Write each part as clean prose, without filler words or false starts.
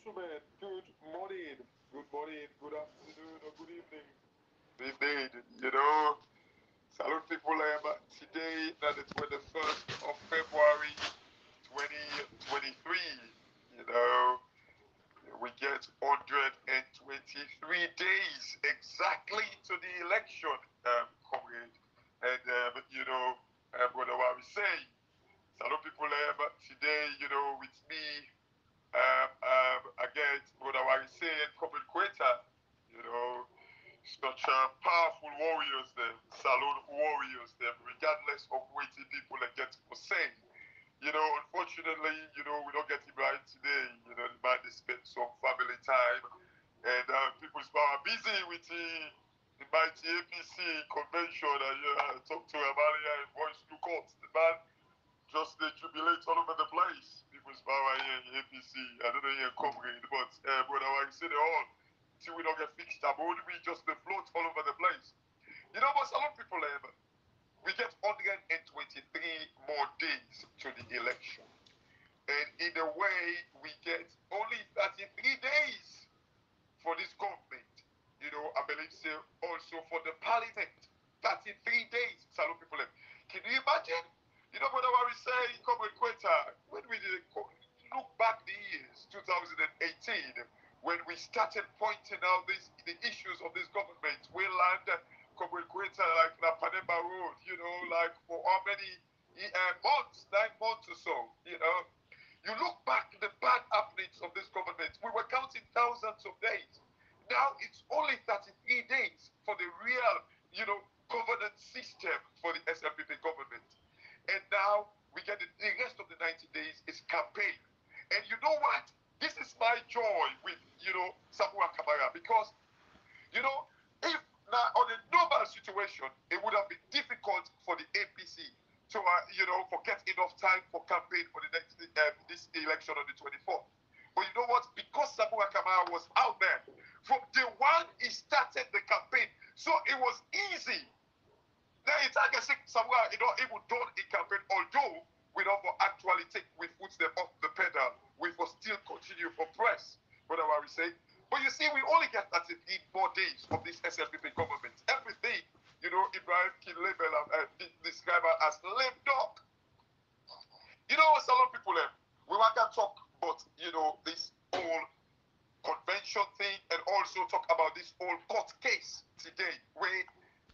gentlemen, good morning, good afternoon, or good evening. Indeed, salute people. Today, that is 21st of February 2023. You know, we get 123 days exactly to the election, comrade. And, what do I say? Salute people. Today, with me, again, what do I say, Comrade Quetta, you know, such powerful warriors, them, saloon warriors, them, regardless of what the people that get to say. Unfortunately, we don't get it right today. The man is spent some family time, and people's power busy with the mighty APC convention. I talked to Amalia and voice to court. The man just they jubilate all over the place. People's power here in APC. I don't know here comrade, but I say they all. Till we don't get fixed up, we just the float all over the place. But a lot of people we get 123 more days to the election. And in a way, we get only 33 days for this government. I believe so also for the parliament. 33 days. Salute people. Can you imagine? What I was saying, Comrade Quetta, when we look back the years, 2018, when we started pointing out the issues of this government, we land Comrade Quetta like Napanema Road, like for how many months, 9 months or so, You look back the bad happenings of this government, we were counting thousands of days. Now it's only 33 days for the real, governance system for the SLPP government. And now we get the rest of the 90 days is campaign. And you know what? This is my joy with, Samura Kamara because, if now on a normal situation, it would have been difficult for the APC to, for get enough time for campaign for the next this election on the 24th. But you know what? Because Samura Kamara was out there, from day one, he started the campaign. So it was easy. Now, it's like I say, Samura, even done a campaign, although we don't actually take we foot them off the pedal, we will still continue for press, whatever we say. But you see, we only get 33 more days of this SLPP government. Everything, Ibrahim can label describe as lame dog. A lot of people, we want to talk about, this whole convention thing and also talk about this whole court case today where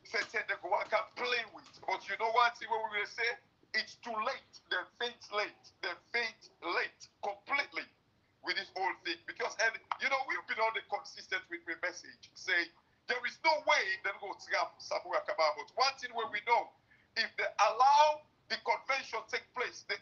certain they go and can play with. But you know what? See what we will say? It's too late. They faint late. They faint late completely with this whole thing. Because, and we've been on the consistent with my message. Say, there is no way they're going to trap Samura Kamara. But one thing where we know, if they allow the convention take place, they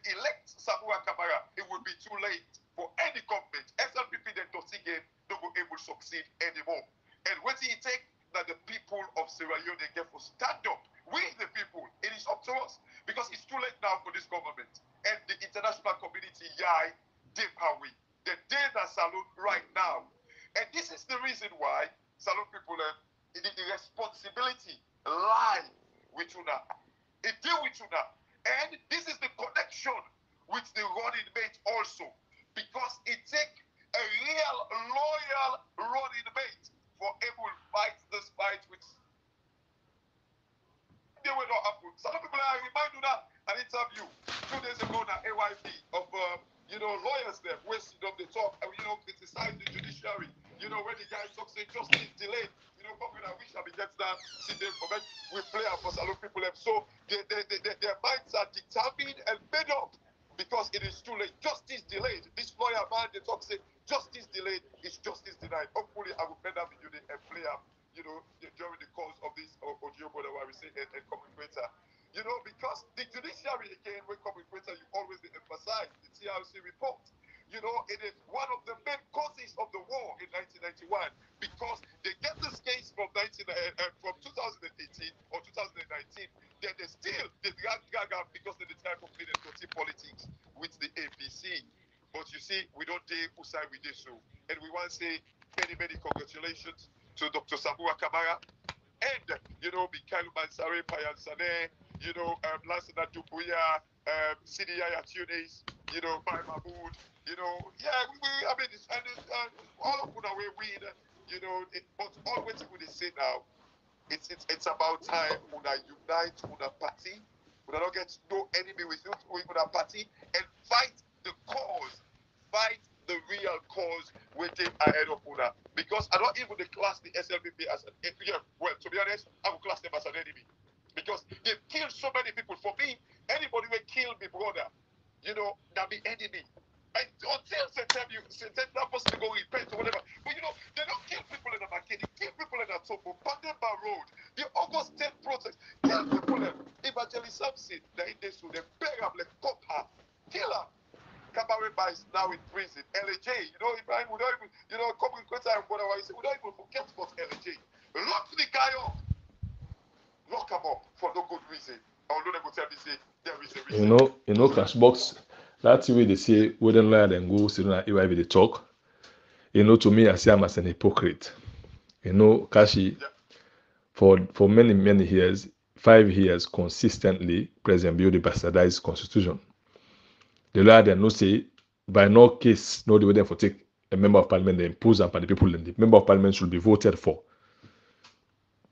elect Samura Kamara, it will be too late for any government. SLPP, they don't see game, they will able to succeed anymore. And what do you take? That the people of Sierra Leone get for stand up. We the people, it is up to us because it's too late now for this government and the international community. Deep how we the day that salute right now, and this is the reason why salute people. The responsibility lie with you now. It deal with you now, and this is the connection with the running mate also because it take a real loyal running mate for able to fight this fight with they will not happen. Some people I remind you now an interview 2 days ago now AYP of lawyers there where sit up they talk criticize the judiciary. When the guy talks say justice delayed. Probably I wish I be get that sit there for me. We play up for salute people so their minds are determined and made up because it is too late. Justice delayed. This lawyer man they talk say justice delayed is justice denied. Hopefully I will better up with you and play up, during the course of this audio brother where we say and commentator. Because the judiciary again when commentator you always emphasize the TRC report. It is one of the main causes of the war in 1991 because they get this case from 2018 or 2019, then they drag out because of the type of dirty politics with the APC. But you see, we don't do Usai with this so. And we want to say many congratulations to Dr. Samura Kamara and, Mikhail Mansare Payansane, Lansana Dubuya, Sidi Yaya Tunis, Mai Mahmoud, You know, yeah, I mean, all of una we win, you know, but always we they say now, it's about time una unite una party, una don't get no enemy with una party and fight the cause, fight the real cause waiting ahead of una. Because I don't even class the SLPP as an yeah, well, to be honest, I will class them as an enemy. Because they've killed so many people. For me, anybody will kill me brother, you know, that be enemy. And until they tell you, that person to go repent or whatever. But you know, they don't kill people in the market, they kill people in the Topo, Pandemba Road, the August 10th protest, kill people in Evangelist Samson, they beg up like copper, kill her. Kabareba is now in prison. LJ, you know, Ibrahim, we don't even, you know, coming quicker and whatever, we don't even forget about LJ. Lock the guy up. Lock him up for no good reason. Although they will tell me, say, there is a reason. You know, Cashbox, that's the way they say, wouldn't lie and go, sit down, if they talk. You know, to me, I see him as an hypocrite. You know, Kashi, Yeah. for many years, 5 years consistently, President Bill bastardized constitution. The lawyer then no say, by no case, no, they would for take a member of parliament, they impose upon the people, and the member of parliament should be voted for.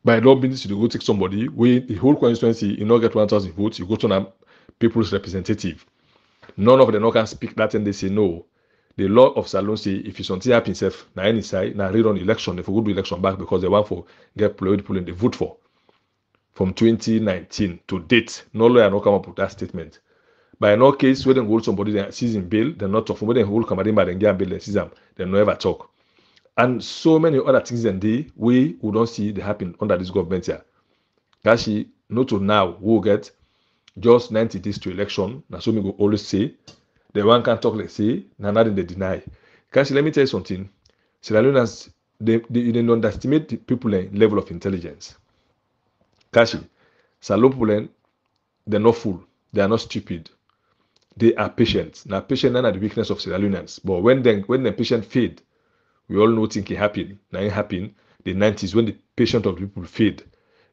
By law, business, you go take somebody, we the whole constituency, you not get 1,000 votes, you go to a people's representative. None of them no can speak that and they say no. The law of Salon say if you something happen self, na any side, na rerun election, if we go do election back because they want for get people and they vote for. From 2019 to date, no lawyer no come up with that statement. By no case, when they hold somebody that sees in bail, they're not talk. When they hold Kamadimba and get bail, they see them, they never talk. And so many other things in the we don't see they happen under this government here. Actually, not to now, we'll get just 90 days to election. That's what we go always say. The one can talk like say, na nothing they deny. Kashi, let me tell you something. Sierra Leoneans, they underestimate the people level of intelligence. Kashi, Salo people, they're not fool. They are not stupid. They are patient. Now, patient are the weakness of Sierra Leoneans. But when the patient fade, we all know things happen. Now it happen. The 90s, when the patient of the people fade,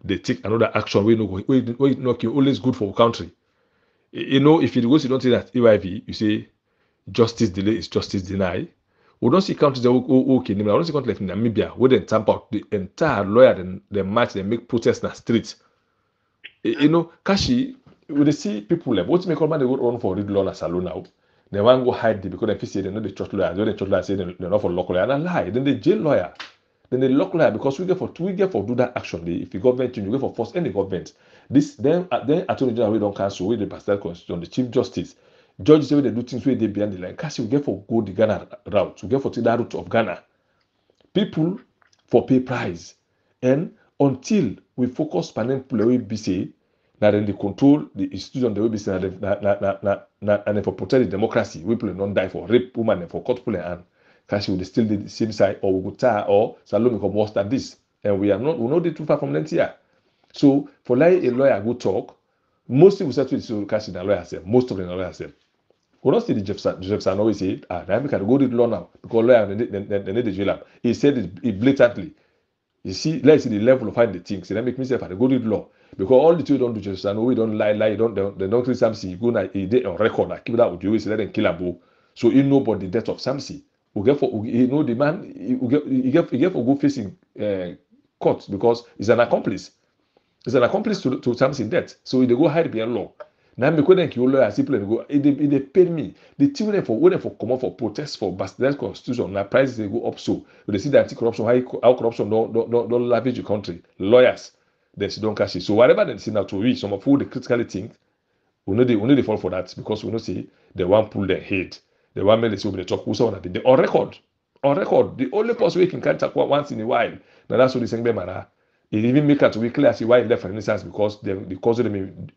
they take another action. We know always good for our country. You know, if you go, you don't say that AYV, you say justice delay is justice deny. We don't see countries that okay. I don't see countries like Namibia where they tamp out the entire lawyer, then they march, they make protests in the streets. You know, Kashi, we see people like what's make all man they go run for read law as alone now. They want to go hide it because they say they know the church lawyer. When the church lawyer say they're not for local lawyer, and I lie. Then they jail lawyer. Then they local lawyer because we get for do that action. If the government change, you get for force any government. This then Attorney General we don't cancel with the pastoral constitution, the Chief Justice. Judges say they do things where they behind the line. Kashi we get for go the Ghana route. We get for take that route of Ghana. People for pay price. And until we focus panel people we be say now then they control the institution the way be say and for protect the democracy we people don't die for rape woman and for cut people and Kashi will still the same side or we go tire or Salome come worse than this and we not too far from them here. So for like a lawyer go talk, most people say to Kashi the lawyer say most of them lawyer say. We don't see the Jefferson always say, now we can go read law now because lawyer they need the jail. He said it blatantly. You see, let's see the level of how they think. So that make me say, I go read law because all the two don't do Jefferson. We don't lie, they don't kill Samson. You go now, he did on record. Like, keep that with you. Say let them kill Abu. So he know about the death of Samson. We get for you know the man. He get for go facing court because he's an accomplice. He's an accomplice to Samson death. So they go hide behind law. Now me go then kill lawyer people go. They pay me. The team when they for come out for protest for bastardized constitution. Now prices they go up so. They see that anti-corruption how corruption don't lavish the country. Lawyers they don't cash it. So whatever they see now to reach some of who they critically think we know they fall for that because we know see they want pull their head. They want me to say over the talk who someone have been on record. On record, the only person we can catch up once in a while. Now that's what they saying man. It even make it to be clear as why he left for instance because the cause of them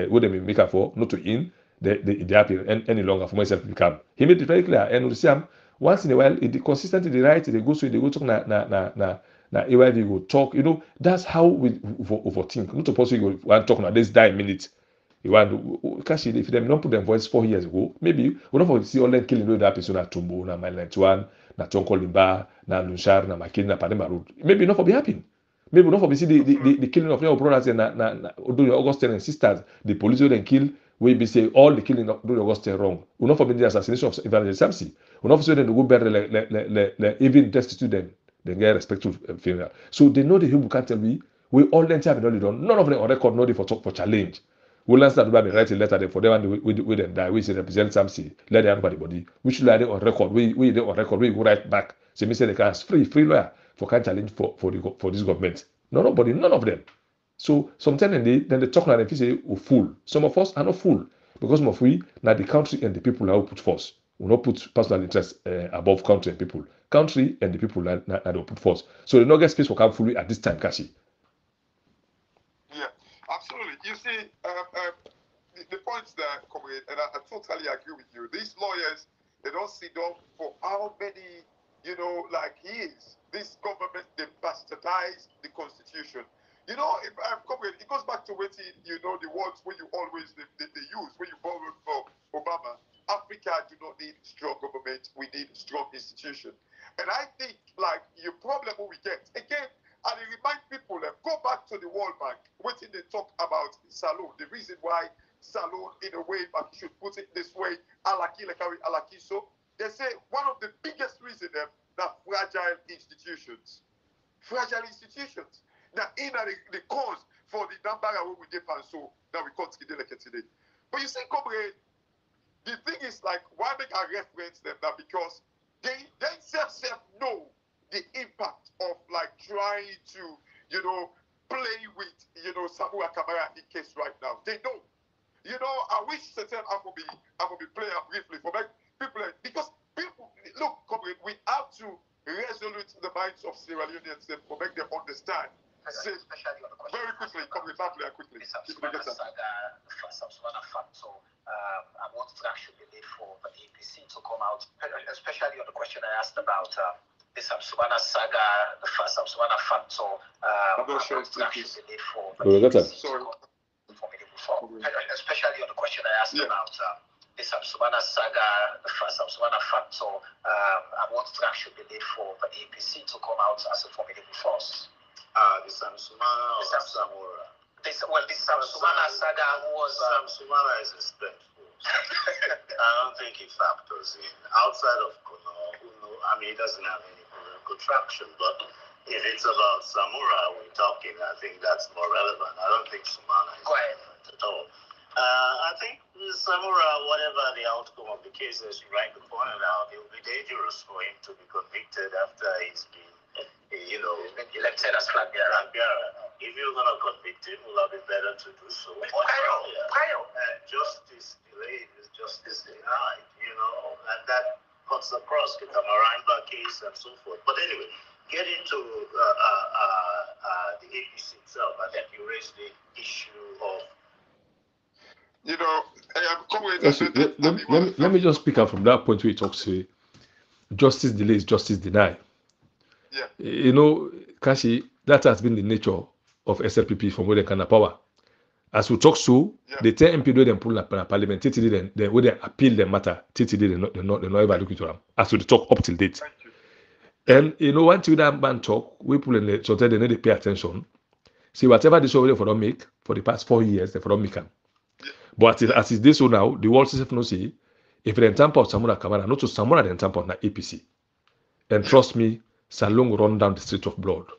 what they make up for not to in they happy any longer for myself become. He made it very clear and we see him once in a while it consistently the right they go talk na AYV go talk that's how we overthink. Not supposed to go one talk now this die minute. You want cash if them don't put them voice 4 years ago maybe we don't see all them killing that person na Tumbo na Mile 91 na Tonkolimba na Lunshar na Makini na Panema Road maybe not for be happy. Maybe not for me see the killing of your brothers and do your August and sisters. The police will then kill we be say all the killing of do Augustine wrong. We not forbid the assassination of Evangelist Samson. We not forbid them to go bury even destitute them. They get respectful funeral. So they know the Hebrew can't tell me. We all then have it done. None of them on record know they for talk for challenge. We'll answer to be writing letter for them and we then die. We say represent Samson. Let them everybody body. We should let it on record. We on record. We go right back. So me say the class free lawyer for can challenge for this government. None of them. So sometimes then they talk like if you say we fool. Some of us are not fool because some of we now the country and the people are who put first. We not put personal interest above country and people. Country and the people that will put first. So they not get space for come fully at this time, Kashi. Yeah, absolutely. You see, the points there, comrade, and I totally agree with you. These lawyers, they don't sit down for how many, like years. This government, they bastardize the Constitution. If comrade, it goes back to what the words when you always they use when you borrowed from Obama. Africa do not need strong government. We need strong institution. And I think like your problem when we get again, and it remind people go back to the World Bank. What did they talk about Salon? The reason why Salon, in a way, but should put it this way, Alakiso. They say one of the biggest reasons that fragile institutions. Now, in the cause for the number of we get so that we can't today. But you see, comrade, the thing is like why make I reference them now because they themselves know the impact of like trying to play with Samuel Kamara in case right now. They know. I wish certain I will be playing briefly for people because people look, comrade, we have to resolute the minds of Sierra Leoneans for make them understand. Especially on the question. Very quickly, comrade, quickly. And what track should be laid for the APC to come out, especially on the question I asked about the Samsumana saga, the first Samsumana factor. I'm not sure it's track should be laid for the APC. Sorry. Especially on the question I asked about the Samsumana saga, the first Samsumana factor, and what track should be laid for the APC to come out as a formidable force. The Samsumana or Samura? The Samsumana saga was... Samsumana is a step. I don't think it factors in. Outside of Kuno, it doesn't have any political traction, but if it's about Samura we're talking, I think that's more relevant. I don't think Sumana is relevant at all. I think Samura, whatever the outcome of the case, as you rightly pointed out, it will be dangerous for him to be convicted after he's been elected as flag bearer. If you're going to convict him, it will have been better to do so. And justice delayed is justice denied, and that cuts across the Camaramba case and so forth. But anyway, getting to the APC itself, I think you raised the issue of. Let me just pick up from that point where he talks to justice delays, justice denied. Yeah. Kashi, that has been the nature of SLPP from where they can power. As we talk to, the 10 MP do them pull up parliament, then when they appeal the matter, they're not ever looking to them. As we talk up till date. And one thing that man talk, we pull in the so they need to pay attention. See, whatever this over for them make for the past 4 years, they for them make them. But as it's this so now, the world system no see if they tamper Samura Kamara, not to Samura then tamper na APC. And trust me, Salong run down the street of blood.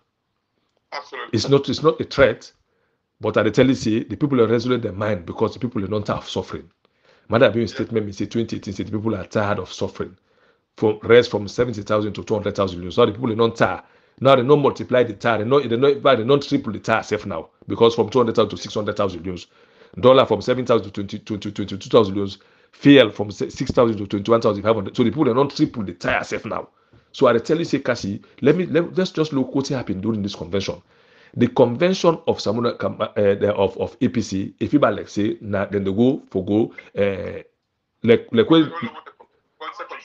Absolutely. It's not a threat, but I tell you, the people are resolute their mind because the people are not tired of suffering. Mother being statement, me say 2018, say the people are tired of suffering. From 70,000 to 200,000 euros. Now the people are not tired. Now they don't multiply the tired. They don't triple the tired safe now because from 200,000 to 600,000 euros. Dollar from 7,000 to 22,000 euros. Fuel from 6,000 to 21,500. So the people are not triple the tired safe now. So I tell you, say, Kashi, let's just look what happened during this convention. The convention of Samuna of APC, if you like say, then they go like 1 second.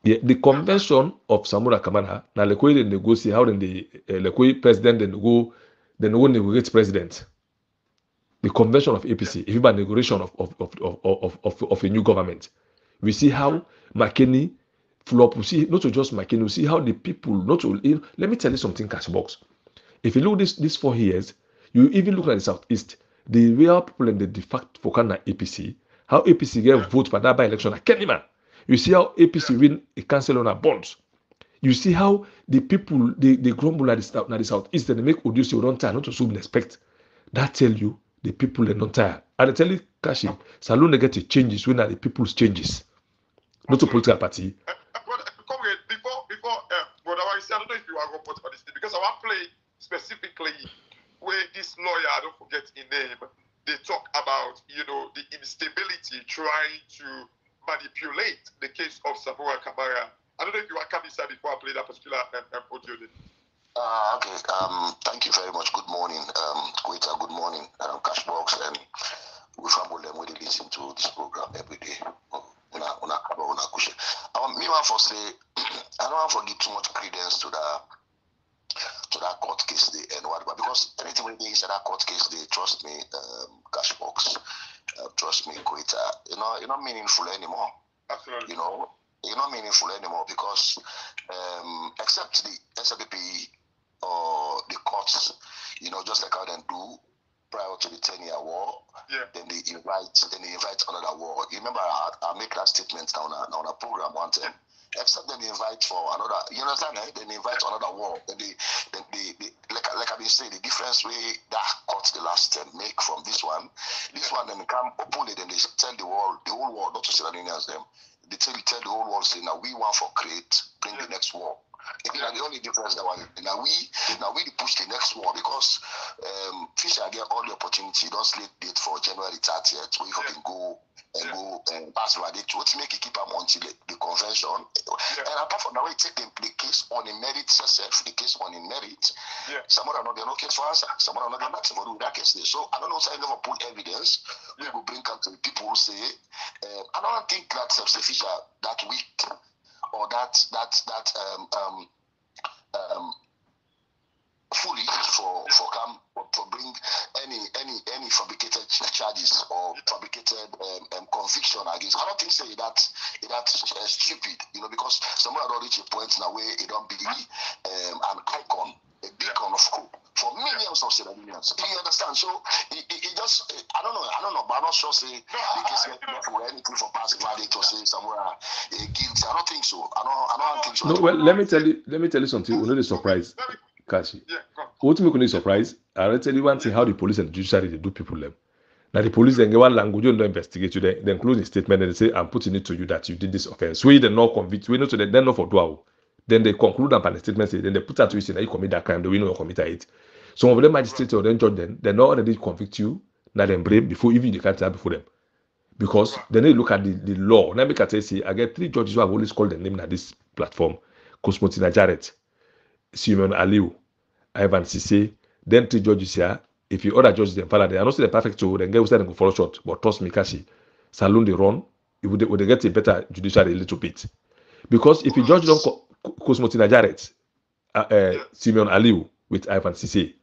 Yeah, the convention of Samura Kamara, now like when they go see how then the president then go negotiate president. The convention of APC, if you buy negotiation of a new government, we see how McKinney flop. We see not to just McKinney, we see how the people let me tell you something, Cashbox. If you look these 4 years, you even look at the Southeast, the real people in the de facto for Kana APC, how APC get vote for that by election at Kennyman. You see how APC win a council on a bonds. You see how the people they grumble at the southeast and they make Odiosi don't tire, not to soon expect. That tell you the people are not tired. And I tell you, Kashi, Salon they get the changes when are the people's changes. Not a political party. Before, brother, I don't know if you are going to put on this thing, because I want to play specifically where this lawyer, I don't forget his name, they talk about, the instability trying to manipulate the case of Samora Kamara. I don't know if you want to come inside before I play that particular audio. Okay. Thank you very much. Good morning, Quita. Good morning, Cashbox, and we from them we listen to this program every day. Me want for say I don't want to give too much credence to that court case day and whatever, because anything when they say that court case day, trust me, Cashbox, trust me, Quita, you're not meaningful anymore. Absolutely. You're not meaningful anymore because except the SLP or the courts, just like how they do prior to the 10-year war, then they invite another war. You remember I make that statement on a program one time. Except then they invite for another, you understand? Then they invite another war. Then they like I've been saying, the difference way that court the last time make from this one then they come openly, then they tell the whole world, not to Sierra Leoneans them. They tell the whole world, say now we want for create, bring the next war. The only difference that now we push the next war because Fisher get all the opportunity. Don't slate date for January 30th, where you can go and pass over it. What make it keep them until the convention? And apart from that, we take the case on in merit itself, the case on in merit. Some are not get no case for answer. Some are not get nothing for do that case. So I don't know if I never put evidence. We will bring up to the people who say, I don't think that Fisher that weak or that foolish for bring any fabricated charges or fabricated conviction against. I don't think say that stupid, because someone had reached a point now where it don't be an icon, a beacon of hope for millions of Sierra Leoneans. You understand? So it just I don't know, but I'm not sure say the case for anything for passive validate to say somewhere guilty. I don't think so. I don't think so. No, well, let me tell you something. We're not surprised, Kashi. What make you surprised? I'll tell you one thing: how the police and the judiciary they do people them. Now the police then get one language, you don't investigate you. Then close the statement and they say, "I'm putting it to you that you did this offense." We then not convict. We know to then not for dual. Then they conclude upon the statement. Say, then they put that to you say that you commit that crime. We know you committed it. Some of them magistrates or then judge them. They not already convict you. Now then blame before even the can't before them. Because then they look at the law. Now make I say, I get 3 judges who have always called their name at this platform: Cosmotina Jarrett, Simon Aliu, Ivan Sisse. Then 3 judges here. If you other judges them follow, they are not the perfect so then get go follow short. But trust me, Kashi, Salon they run, would they get a better judiciary a little bit. Because if you judge them Cosmotina Jarrett, Simon Aliu with Ivan Sisse,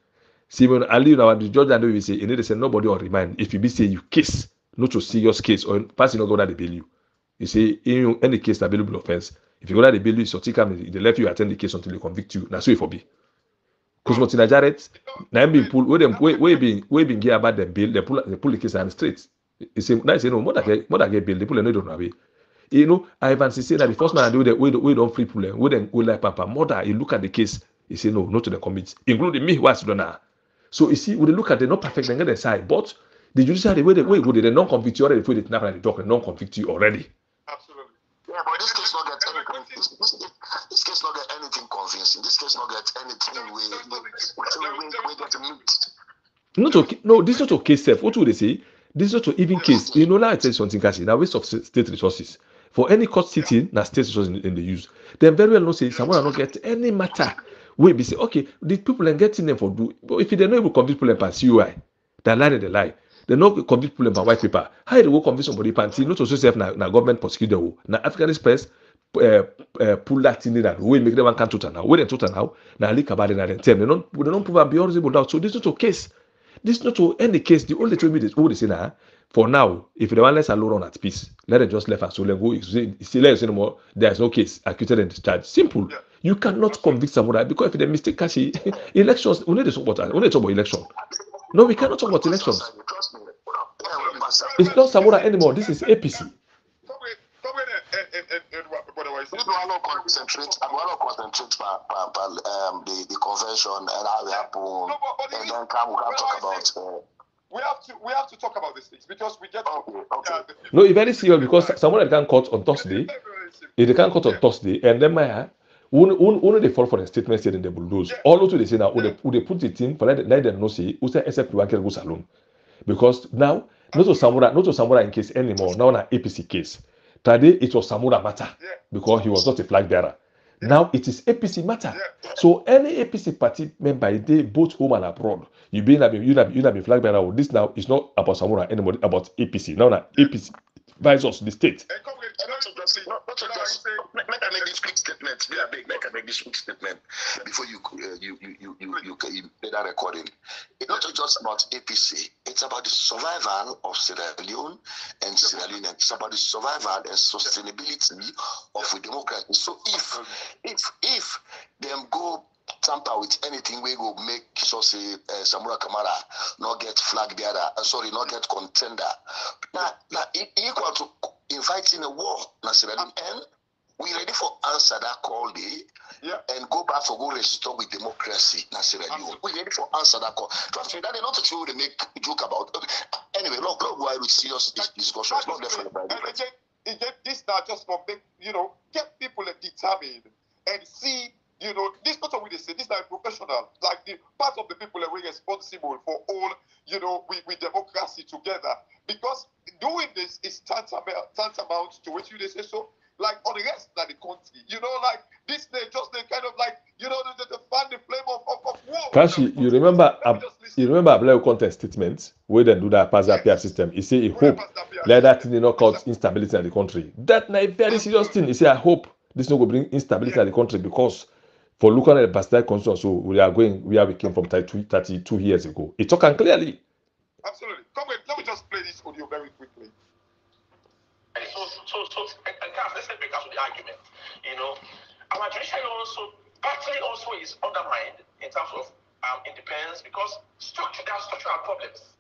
Simon Aliu now the judge and we say you need to say nobody on remand. If you be say you case, not a serious case or passing not go that they bail you. You say in any case that bailable offense, if you go that they bail you, so they let you attend the case until they convict you. That's so it for be. Cosmotina Jarrett, now being pulled, we been get about them bail, they pull the case and straight. You say, now say no, more that get bail, they pull a don't away. Ivan say that the first man do that we don't free pull them, we then go like Papa. Mother, you look at the case, he say no, not to the commit, including me, what's done now. So you see, when they look at the not perfect, they get the side, but the judiciary the way they don't convict you already before they snap at the dock and non convict you already. Absolutely. Yeah, but this case not get anything. This case not get anything convincing. This case not get anything we get to meet. No, this is not a case self. What would they say? This is not an even case. Now I tell you something, Kashi. Now waste of state resources. For any court sitting, now state resources in the use. Then very well not say someone will not get any matter. We be say, okay, the people are getting them for do. But if they don't able to convict people by CUI, they lie. They not convict people by white paper. How they will convict somebody panty? Not also say na government prosecute them. Na African Express pull that in that we make them one can total now. We then total now. Now leak about it and then tell them they don't prove beyond reasonable doubt. So this is not a case. This is not to any case. The only thing is they say now. For now, if they want less alone at peace, let them just left us. So let go. Let us anymore. There is no case acquitted and discharged. Simple. Yeah. You cannot convict someone because if they mistake Kashi, elections, we need to support. We need to support election. No, we cannot talk about elections. Trust me. It's not Samura anymore. This is APC. I want to concentrate the convention and how it happened, and then we can talk about. We have to talk about these things because we get. Okay. No, it's very serious because Samura can cut on Thursday. If they can cut on Thursday, and then only they fall for the statement said in the bulldoze. All of they say now, they put it in for let them know say who say except one can go salon, because now not to Samura in case anymore. Now an APC case. Today it was Samura matter because he was not a flag bearer. Now it is APC matter. So any APC party member, they both home and abroad, you be flag bearer. This now is not about Samura anymore, about APC. Now APC vices the state. Make I make this quick statement. Make I make this quick statement before you play that recording. It's not just about APC. It's about the survival of Sierra Leone and Sierra Leone. It's about the survival and sustainability of a democracy. So if them go tamper with anything, we go make sure say Samura Kamara not get flag bearer. Not get contender. Now equal to inviting a war, and we ready for answer that call day and go back for go restore with democracy. We ready for answer that call. Trust me, that is not a true they make joke about. Anyway, look why we serious discussion. It's not definitely this now just for make get people determined and see. This not what they say. This is a professional. Like the part of the people that we're responsible for all. We democracy together. Because doing this is tantamount to what they say so. Like on the rest of the country, like this they kind of like the fan the flame of war. Kashi, you remember Ablayo contest statement where they do that pass that PR system. He say he hope let that thing not cause instability in the country. That na a very serious thing. He say I hope this not go bring instability in the country because for looking at the Bastille constitution, so we came from 32 years ago. It talking clearly. Absolutely. Come wait, let me just play this audio very quickly. Let's say because of the argument, our judiciary partly is undermined in terms of independence because there are structural problems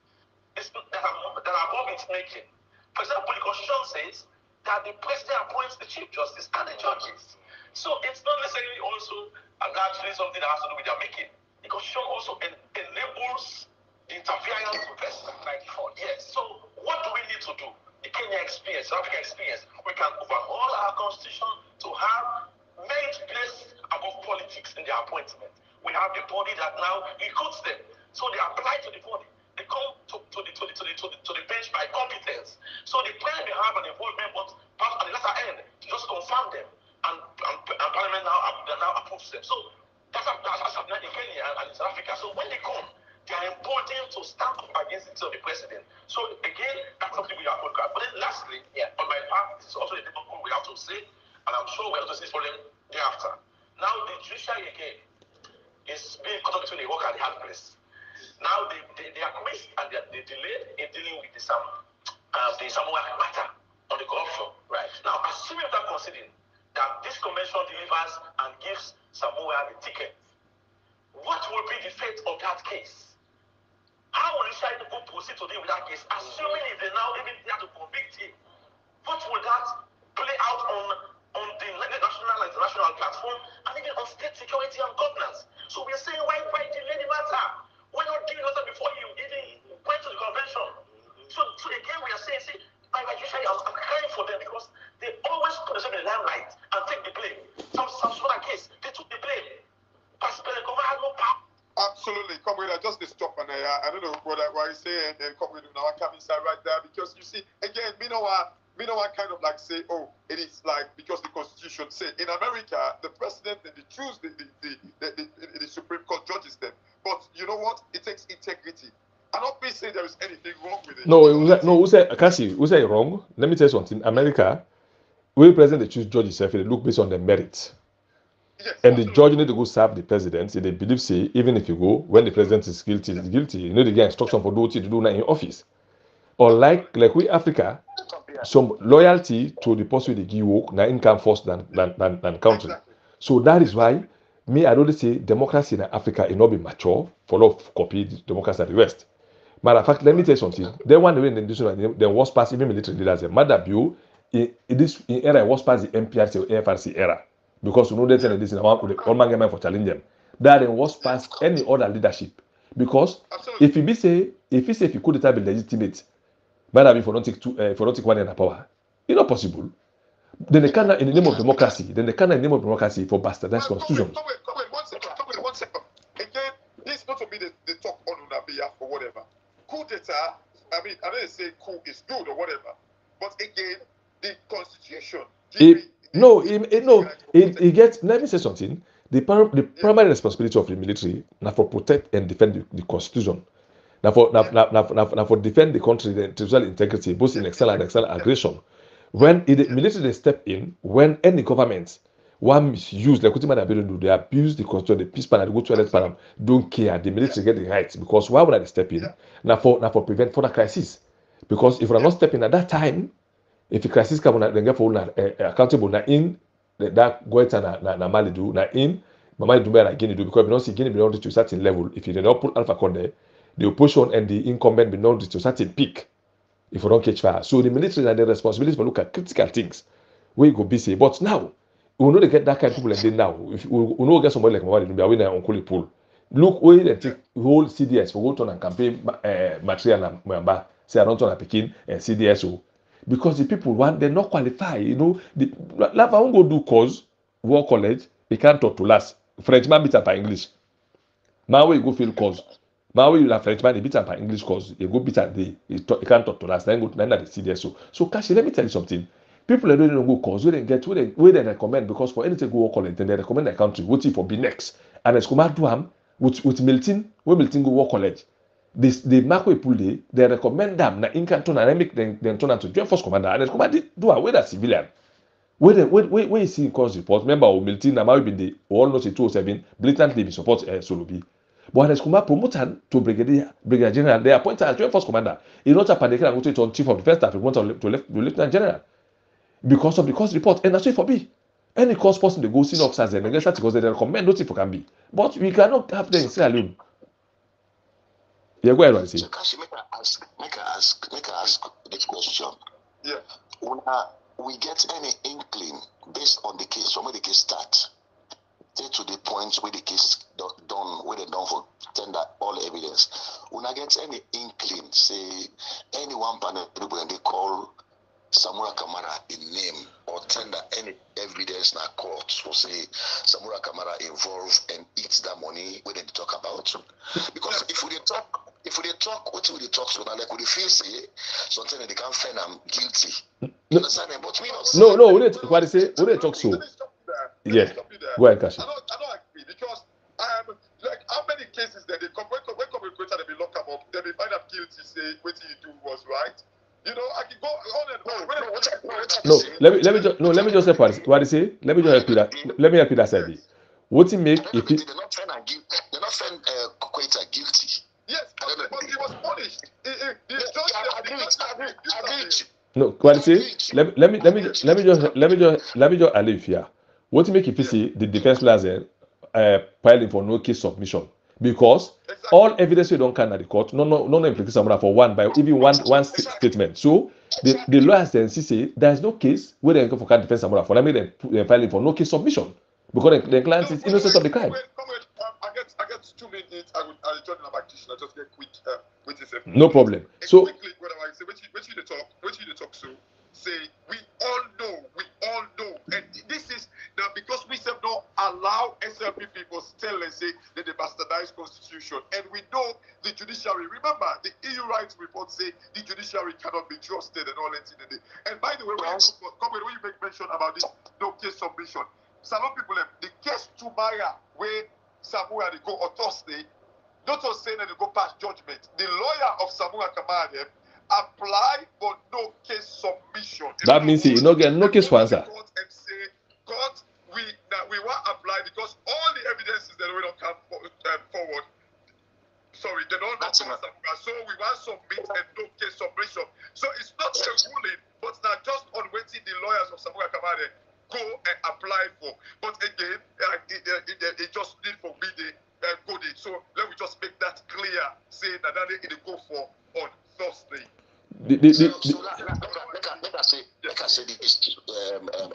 that are above its making. For example, the Constitution says that the president appoints the chief justice and the judges. So it's not necessarily also largely something that has to do with their making. The Constitution also enables the interference of president like before. Yes. So what do we need to do? The Kenya experience, South Africa experience, we can overhaul our constitution to have merit place above politics in their appointment. We have the body that now recruits them, so they apply to the body. They come to the bench by competence. So the player may have an involvement, but perhaps at the latter end, to just confirm them, and Parliament now approves them. So that's happening in Kenya and in South Africa. So when they come, they are emboldened to stand up against the president. So again, that's something we have to look at. But then lastly, on my part, this is also a difficult we have to say, and I'm sure we have to see for them thereafter. Now the judiciary again is being caught up between the rock and the hard place. Now they are missed and they delayed in dealing with the Samoa matter on the corruption. Right. Now, assuming that considering that this convention delivers and gives Samoa the ticket, what will be the fate of that case? How will the judiciary go proceed to deal with that case? Assuming if they now even have to convict him, what will that play out on the national and international platform and even on state security and governance? So we're saying why delay the matter? Why not deal with it before you even went to the convention? So again we are saying, my judiciary, I'm crying for them because they always put themselves in the limelight and take the blame. Some other case, they took the blame. Absolutely, come with just the stop and I don't know what I say and come with now I come inside right there because you see again me know I kind of like say it is like because the Constitution say in America the president and they choose the Supreme Court judges them, but you know what, it takes integrity. I don't say there is anything wrong with it. No, who said Kashi? Who said wrong? Let me tell you something. America, when president they choose judges, they look based on the merits. Yes, and the judge need to go serve the president. They believe, say, even if you go, when the president is guilty, he's guilty. You know, they get instruction for duty to do that in office. Or like we Africa, some loyalty to the person they give work now income first than country. So that is why I don't say democracy in Africa is not be mature for lot of copy democracy at the West. Matter of fact, let me tell you something. They want to win the decision. The worst pass even military leaders. Matter view in this era worst pass the MPRC or AFRC era because you know they tell this in one man game for challenge them. That the worst pass any other leadership because if you could be legitimate, matter if you don't take if you don't take one in the power, it's not possible. Then they can in the name of democracy. Then they can in the name of democracy for bastardized constitution. Come wait, 1 second. One second. Again, this not to be the talk on behalf or whatever. Coup d'etat, I mean, I don't say coup is good or whatever, but again, the constitution. It gets. Let me say something. The primary responsibility of the military now for protect and defend the constitution. Now for defend the country, the territorial integrity, both in external and external aggression. When the military they step in, when any government one misuse like what do, they abuse the constitution, the peace plan, they go to elect panel, don't care. The military get the rights because why would I step in? Now for prevent further crisis. Because if we're not stepping at that time, if the crisis come, then get for accountable na in that goita na Mali do na in Mama do na Guinea do because we don't see Guinea belong to a certain level. If you do not put Alpha Conde, there, the opposition and the incumbent belong to a certain peak. If we don't catch fire, so the military have the responsibility for look at critical things. Where you go busy, but now we know they get that kind of people like they now. If we know get somebody like Mama do, we now on pool. Look where they take whole CDS for go to and campaign material and Mwamba say I don't turn a Pekin and CDSO. Because the people want they're not qualified, you know. The Lava won't go do course, war college, they can't talk to last. Frenchman beat up by English. Now where you go field course. Now where you have Frenchman, they beat up by English course. You go beat up they can't talk to last. Then go to the CDSO. So Kashi, let me tell you something. People that don't go course, where they recommend because for anything go war college, then they recommend the country, what if for be next. And as Kumar Duham with Milton, where Milton go war college. The Marco Epulde, they recommend them na Incanton and make them turn to joint force commander. And command do away that civilian. Where you see cause report, remember Milton and Maui been the all not 207 blatantly be support Solobi. But as Kuma promoted to Brigadier General, they appointed as joint force commander. He not a panic and go to chief of defense staff, he wants to lieutenant general. Because of the cause report, and that's it for B. Any cause person they go senior officers and against that because they recommend nothing for can be. But we cannot have them in alone. Yeah, go ahead and say. So Kashi, make I ask this question. Yeah. When we get any inkling based on the case, from where the case start, to the point where the case done, where they done for tender all evidence. When I get any inkling, say anyone panel when they call Samura Kamara in name or tender any evidence in a court for say Samura Kamara involved and eats that money when they talk about. Because if we talk, what we talk so now like we feel say something they can't find them guilty. You understand? But we not No, what they say, what they talk so. Yeah. Go ahead, Kashi. I don't agree because like how many cases that they come when creator they be lock them up, they be find them guilty, say what you do was right. You know, I can go on and on. Let me just say what they say. Let me just help you that. Let me help you that side. What you make if it they're not find Quetta guilty. Yes, but he was punished. No, what I say? Let me just allude here. What you make if you see the defense lawyers piling for no case submission because all evidence you don't can at the court, no implication someone for one by even one statement. So the lawyers then say there is no case where they go for can defense someone for. Let me then filing for no case submission because the client is innocent of the crime. I get 2 minutes. I'll join the practitioner. Just get quick. No problem. So quickly, what I say, what you talk. So say we all know, and this is now because we have not allow SLP people still and say that they bastardized constitution, and we know the judiciary. Remember, the EU rights report say the judiciary cannot be trusted and all that. And by the way, when you make mention about this no case submission, some people the case to Maya where Samura they go on Thursday, not just saying that they go past judgment. The lawyer of Samura Kamara apply for no case submission. That means he no get no case for answer. And say, God, we want apply because all the evidences that we don't come forward. Sorry, they don't know Samura. So we want submit and no case submission. So it's not a ruling, but not just on waiting the lawyers of Samura Kamara go and apply for. But again, it just need for me coded. So let me just make that clear, saying that they go for on Thursday. Let I say this.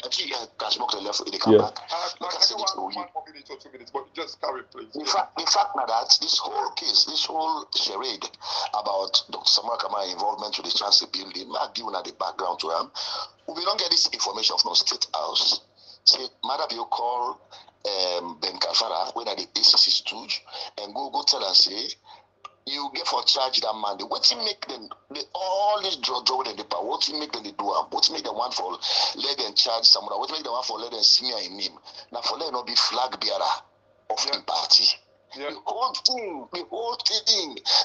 Actually, Cashbox left they come back. I say this one more minute or 2 minutes, but just carry please. In fact, now that this whole case, this whole charade about Dr. Samura Kamara involvement to the Chancellor building, not given at the background to him, we don't get this information from State House. Say, Madabio call Ben Kalfara, when at the ACC stooge, and go tell and say, you get for charge that man. What you make them all this draw in the power? What you make them do? What make them want for let them charge someone? What make them want for let them smear in him? Now for let not be flag bearer of the party. Yeah. The whole thing.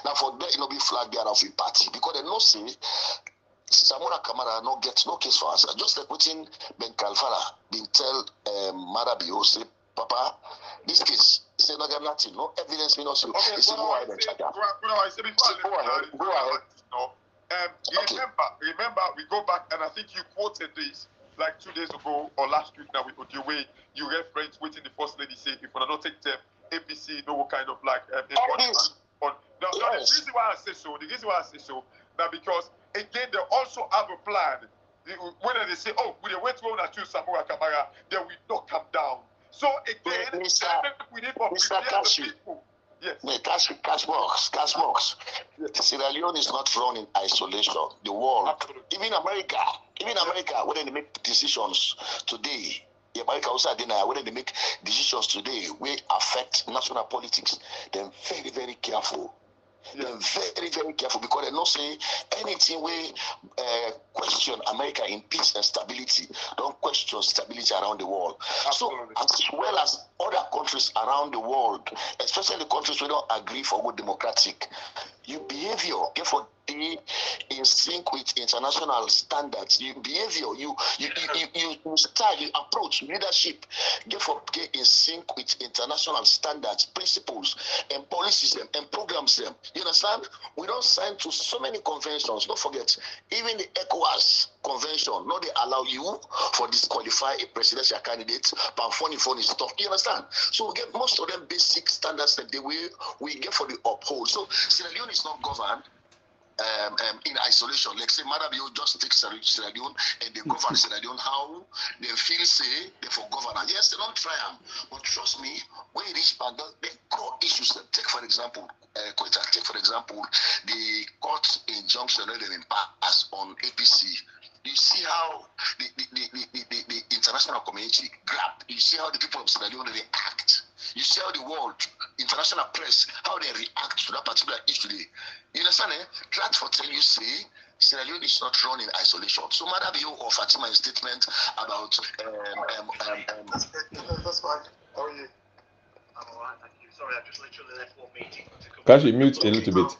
Now for that not be flag bearer of the party because they no say Samura Kamara no get no case for answer. Just like putting Ben Kalfara been tell Madabio say, Papa, this case. Say no get nothing, no evidence, we not see. Okay, go ahead. Remember, we go back, and I think you quoted this like 2 days ago or last week. Now, with the way you reference waiting the first lady say, if we don't take them, APC, no kind of like. The reason why I say so, that because again they also have a plan. When they say, oh, we wait to choose Samura Kamara, then we not come down. So again, we need to prepare the people. Yes. Cashbox. Sierra Leone is not run in isolation. The world, even America, when they make decisions today, America also when they make decisions today, we affect national politics. They're very, very careful. They're very, very careful because they don't say anything we question America in peace and stability. Don't question stability around the world. Absolutely. So as well as other countries around the world, especially the countries we don't agree for good democratic, your behavior get for be in sync with international standards. Your behavior, you style, you approach leadership, get in sync with international standards, principles, and policies and programs them. You understand? We don't sign to so many conventions. Don't forget, even the ECOWAS convention, no, they allow you for disqualify a presidential candidate, but funny stuff. You understand? So we get most of them basic standards that we get for the uphold. So Sierra Leone is not governed in isolation. Like say Madabio just take Sierra Leone and they govern Sierra Leone how they feel say they for governor. Yes, they don't try them, but trust me, when you reach back, they core issues. Take for example, the court injunction that they pass on APC. You see how the international community grabbed. You see how the people of Sierra Leone they act. You see how the world, international press, how they react to that particular issue. You understand? Try for tell you say Sierra Leone is not run in isolation. So Madabio or Fatima's statement about That's fine. How are you? I'm alright, thank you. Sorry, I just literally left one meeting. Can you mute a little bit?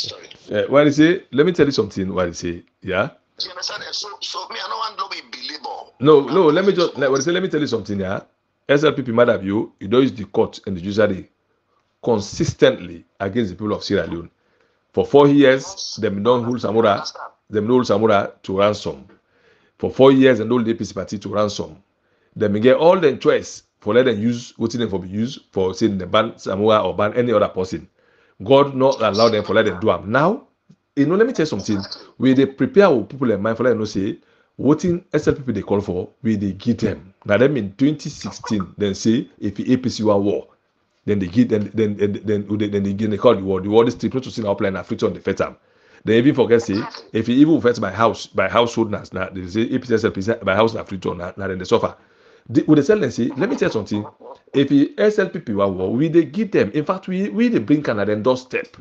Sorry. What is it? Let me tell you something. What is it? Yeah. You understand? So me, I don't want to be believable. No. Let me tell you something. Yeah. SLPP Madabio, you don't use the court and the judiciary consistently against the people of Sierra Leone. For 4 years, them don't hold Samura to ransom. For 4 years, and hold the APC party to ransom. Them get all the choice for let them use what them for be used for saying the ban Samura or ban any other person. God not allow them for let them do them. Now, let me tell you something. We they prepare our people in mind for let them say voting SLPP they call for, we they give them. Now them in 2016, then say if the APC were war, then they give then they call the war. The war is triple to see our plan affliction on the first time. They even forget say if you even affect by household now they say APC SLPP by house affliction now then they suffer. With the tendency, let me tell you something. If the SLPP were war, we they give them. In fact, we they bring Canada doorstep.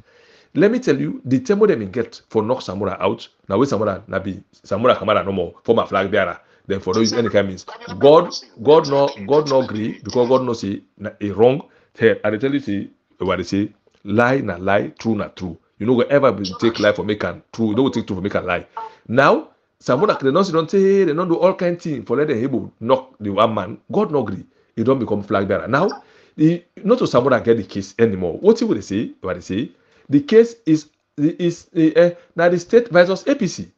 Let me tell you, the tempo they get for knock Samura out. Now with Samura Kamara no more former flag bearer. Then for those any kind means, God no agree because God no say a wrong. Hey, I tell you say what they say, lie na lie, true na true. You know whatever take lie for make and true, you don't take true for make and lie. Now. Samura they don't say they don't do all kind of things for let them able knock the one man. God no agree. He don't become flag bearer. Now, not to Samura get the case anymore. What they say? The case is now the state versus APC.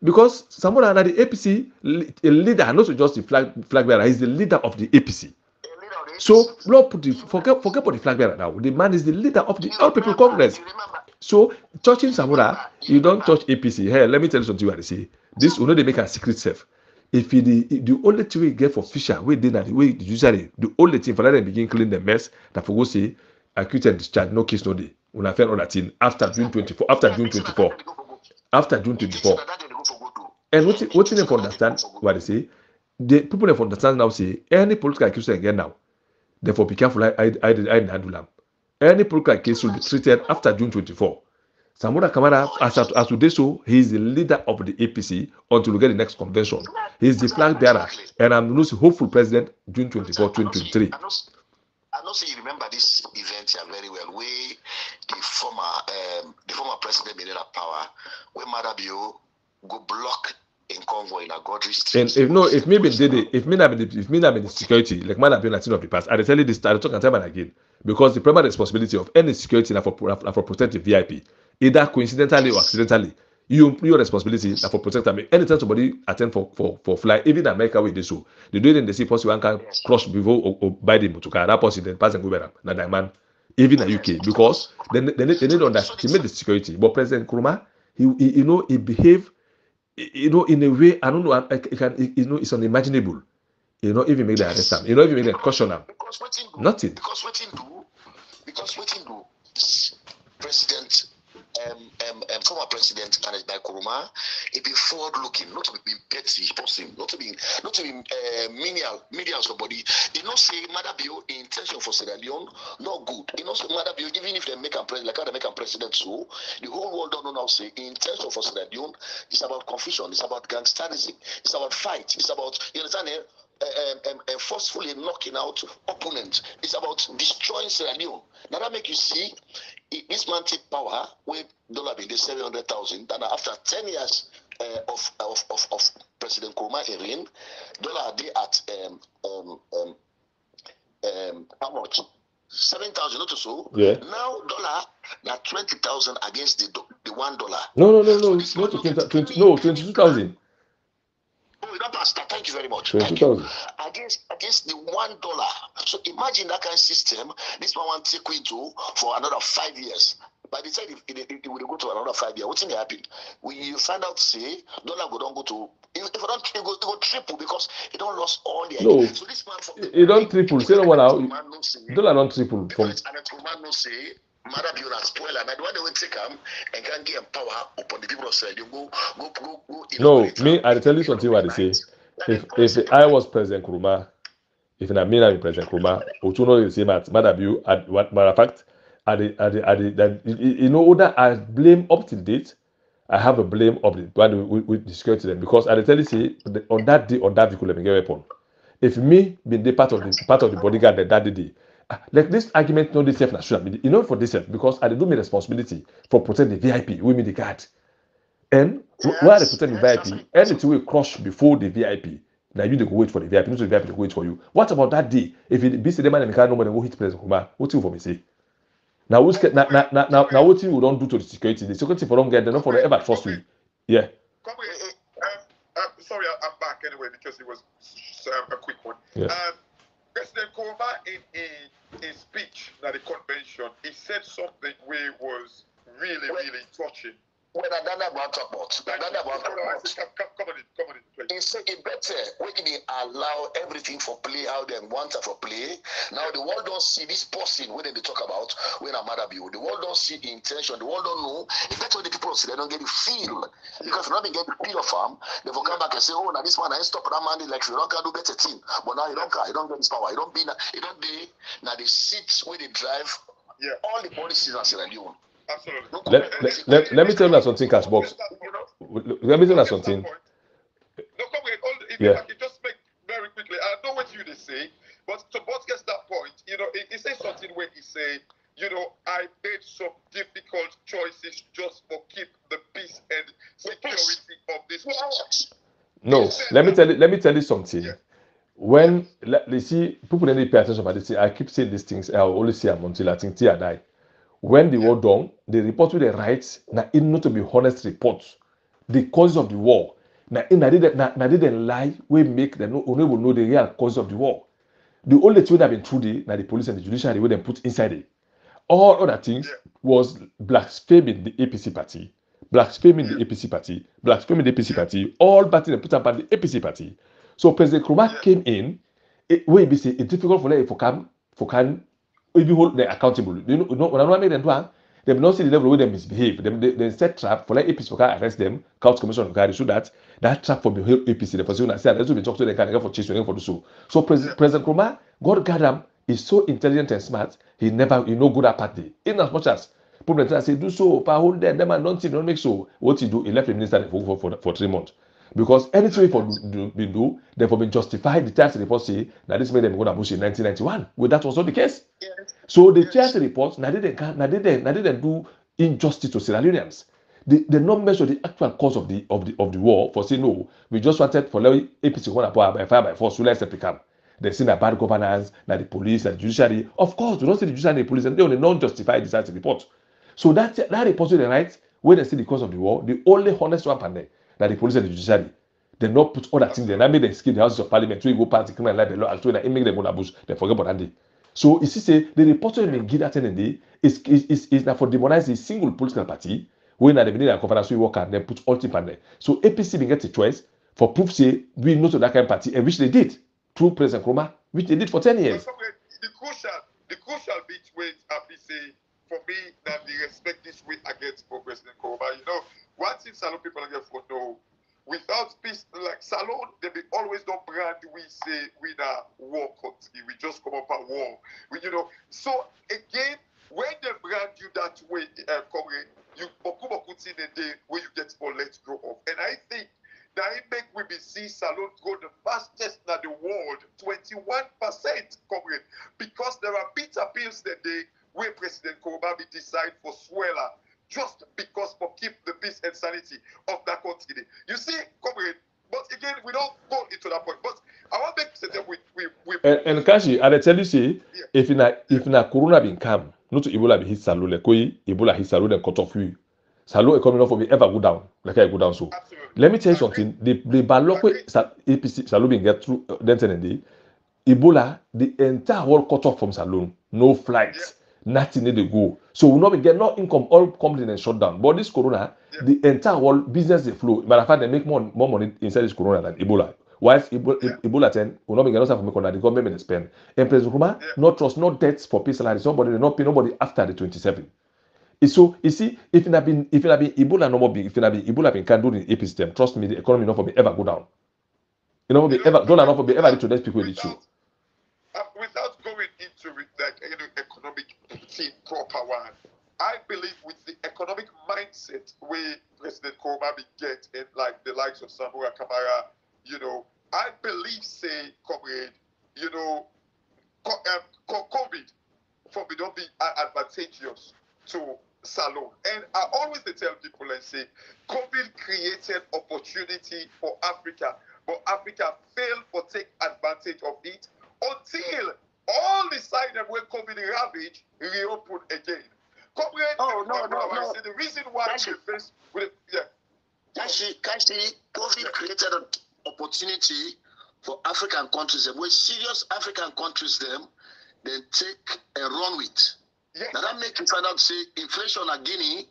Because Samora na the APC leader, not just the flag bearer, he's the leader of the APC. So Lord put the forget about the flag bearer now. The man is the leader of the All People Congress. So touching Samora, you don't touch APC. Hey, let me tell you something. What they say. This will not make a secret safe. If the only thing we get for Fisher, we did that way usually the only thing for that they begin clean the mess that for go say acquitted discharge, no case no day. When I found all that thing after June 24, after June 24, after June 24. And what they understand what they say, the people that understand now say any political accused again now. Therefore, be careful. I handle them. Any political case will be treated after June 24. Samora Kamara, as today, so he is the leader of the APC until we get the next convention. He is the flag bearer, and I'm the hopeful president June 24, 2023. I know say you remember this event here very well. Where the former president made that power, where Madabio go block in convoy in a Godry street. And if me not be the security, like man have been Latin of the past, I tell you this, I talk and time and again, because the primary responsibility of any security na for protect the VIP, either coincidentally or accidentally. Your responsibility na for protect them. Anytime somebody attend for fly, even in America where they so, they do it in the sea, possible one can cross before or buy the motorcar, that person then pass and go better. Na that man, even in UK, because they need to underestimate the security. But President Nkrumah, he behave. In a way, I don't know. It's unimaginable. Even make the arrest him. Even make the caution him. Nothing. Because what do President, former president, managed by Nkrumah, it be forward-looking, not to be petty person, not to be menial somebody. They not say Madabio intention for Sierra Leone, not good. They not say Madabio, even if they make a president, like how they make a president, so the whole world don't know now say intention for Sierra Leone is about confusion, it's about gangsterism, it's about fight, it's about, you understand it? Forcefully knocking out opponents. It's about destroying Sierra Leone. Now that make you see this man take power with dollar being the 700,000. Then after 10 years of President Nkrumah in reign, dollar they at how much? 7,000 not so. Yeah. Now dollar now 20,000 against the $1. No. So not 20. No, 22,000. Oh, you don't pass that. Thank you very much. 22,000 against the $1. So imagine that kind of system. This man want to take into for another 5 years. By the time it will go to another 5 years, what's going to happen? When you find out, say, dollar go don't go to. If it don't, it go triple because it don't lost all the. No. So this man from it don't triple. Say no one out. Dollar don't triple. From. And the man no say. Madabio na spoil and the one they will take him and can give power upon the people of Sierra Leone. Go. No, me, I tell you something what they say. If I was President Nkrumah, if I mean I'm President Nkrumah, Otuno is the same as Madabio. What matter of fact, that I blame up to date. I have a blame of the one with the security them because I tell you say on that day on that vehicle let me get weapon. If me being the part of the bodyguard that day. Like this argument, no, this self should be for this self because I do my responsibility for protect the VIP, we mean the guard. And while they protect the VIP, anything will crush before the VIP. Now you go wait for the VIP, not the VIP to wait for you. What about that day? If it be the man and car nobody go hit President Nkrumah, what you for me say? Now what you don't do to the security? The security for don't get them, not for ever trust you. Yeah. Sorry, I'm back anyway because it was a quick one. Yeah. President Nkrumah in speech at the convention, he said something where it was really touching. When Adana want to talk about, come on in, please. He said it better when they allow everything for play how they want to for play. Now the world don't see this person when they talk about when I'm Madabio. The world don't see the intention. The world don't know. If that's what the people say, they don't get the feel because if not they get the feel of them, they will come back and say, oh, now this man I stop that man like you don't can do better thing. But now you don't care. You don't get this power. You don't be now they sit where they drive. Yeah. All the policies are Sierra Leone. Absolutely. Let me tell you something, Cashbox. Let me tell you something. No, come with if yeah. I can just make very quickly. I know what you say, but to both get that point, he says something where he say, I made some difficult choices just for keep the peace and security of this country. No, let me tell you something. Yeah. When you see people need to pay attention about this, I keep saying these things. I will only say them until I think I die. When they were done, they report to the rights. Now, it not to be honest reports. the causes of the war. Now they didn't lie. We make them unable know the real cause of the war. The only thing that have been true now the police and the judiciary where they put inside it. All other things was blaspheming the APC party, blaspheming the APC party, blaspheming the APC party, all parties they put up by the APC party. So President Nkrumah came in, where be say it's difficult for them for can if you hold them accountable. You know when I make them do they will not see the level where they misbehave. They set trap for like APC for can arrest them, court commission carry so that trap for the whole APC. The person say let's be talk to them can for chase for do so. So President Nkrumah, God guide him, is so intelligent and smart. He no good at party. In as much as people say do so, but hold them and don't make so. What he do, he left the minister for 3 months. Because anything for do, therefore been justified the TRC report say that this made them go to Bush in 1991. Well, that was not the case. Yes. So the TRC report now they didn't do injustice to Sierra Leoneans. They not measure the actual cause of the war for saying no, we just wanted for APC one by fire by force, so let's become. They say that bad governance, that the police and the judiciary. Of course, we don't see the judiciary and the police, and they only not justify this TRC report. So that report to the right, when they see the cause of the war, the only honest one pandemic. That the police and the judiciary, they not put other things there. They made them skip the houses of parliament. So you go past the criminal libel law and so that it make them go to bush. They forget about that day. So you see, say the report to them give that end day is now for demonize the single political party when they need a conference we work and then put all things on there. So APC will get a choice for proof say we know to that kind of party and which they did through President Nkrumah, which they did for 10 years. The crucial bit with APC for me that they respect this way against for President Nkrumah. You know, one thing Salon people get for know, without peace, like Salon, they be always don't brand we say we na war country, we just come up a war. You know, so again, when they brand you that way, you boku in a day where you get all let go of. And I think that it make we be see Salon go the fastest in the world, 21%, comrade, because there are bitter pills that day where President Nkrumah be decide for Swella just because for keep the peace and sanity of that country. You see, comrade, but again, we don't go into that point. But I want to make sure we and Kashi, I tell you, say, if na Corona been come, not to Ebola be hit Salou, like Ebola hit Salou and cut off you. Salou economy not for me ever go down, like I go down so. Absolutely. Let me tell you something. The ballot APC Salou been get through then day. Ebola, the entire world cut off from Salou, no flights. Nothing need to go. So we not be get no income, all company and shut down. But this corona, the entire world business they flow. Matter of fact, they make more money inside this corona than Ebola. Whilst Ebola 10, we not be get no for me the government may spend. And President Nkrumah, no trust, no debts for pay salary. Somebody they not pay nobody after the 27. So you see, if it had been Ebola no more big, if it had been Ebola been can do the AP system, trust me, the economy not for me ever go down. You know, don't not for me ever to those people with you. Without going into it, like economic team proper one, I believe with the economic mindset where President Nkrumah be get in like the likes of Samura Kamara, you know, I believe say, comrade, you know, COVID for me don't be advantageous to Salon. And I always tell people and say, COVID created opportunity for Africa, but Africa failed to take advantage of it until all the side that were COVID ravaged reopened again. No. The reason why we face with Kashi, COVID created an opportunity for African countries, where serious African countries then take a run with. Yes. Now that make you find out say inflation at Guinea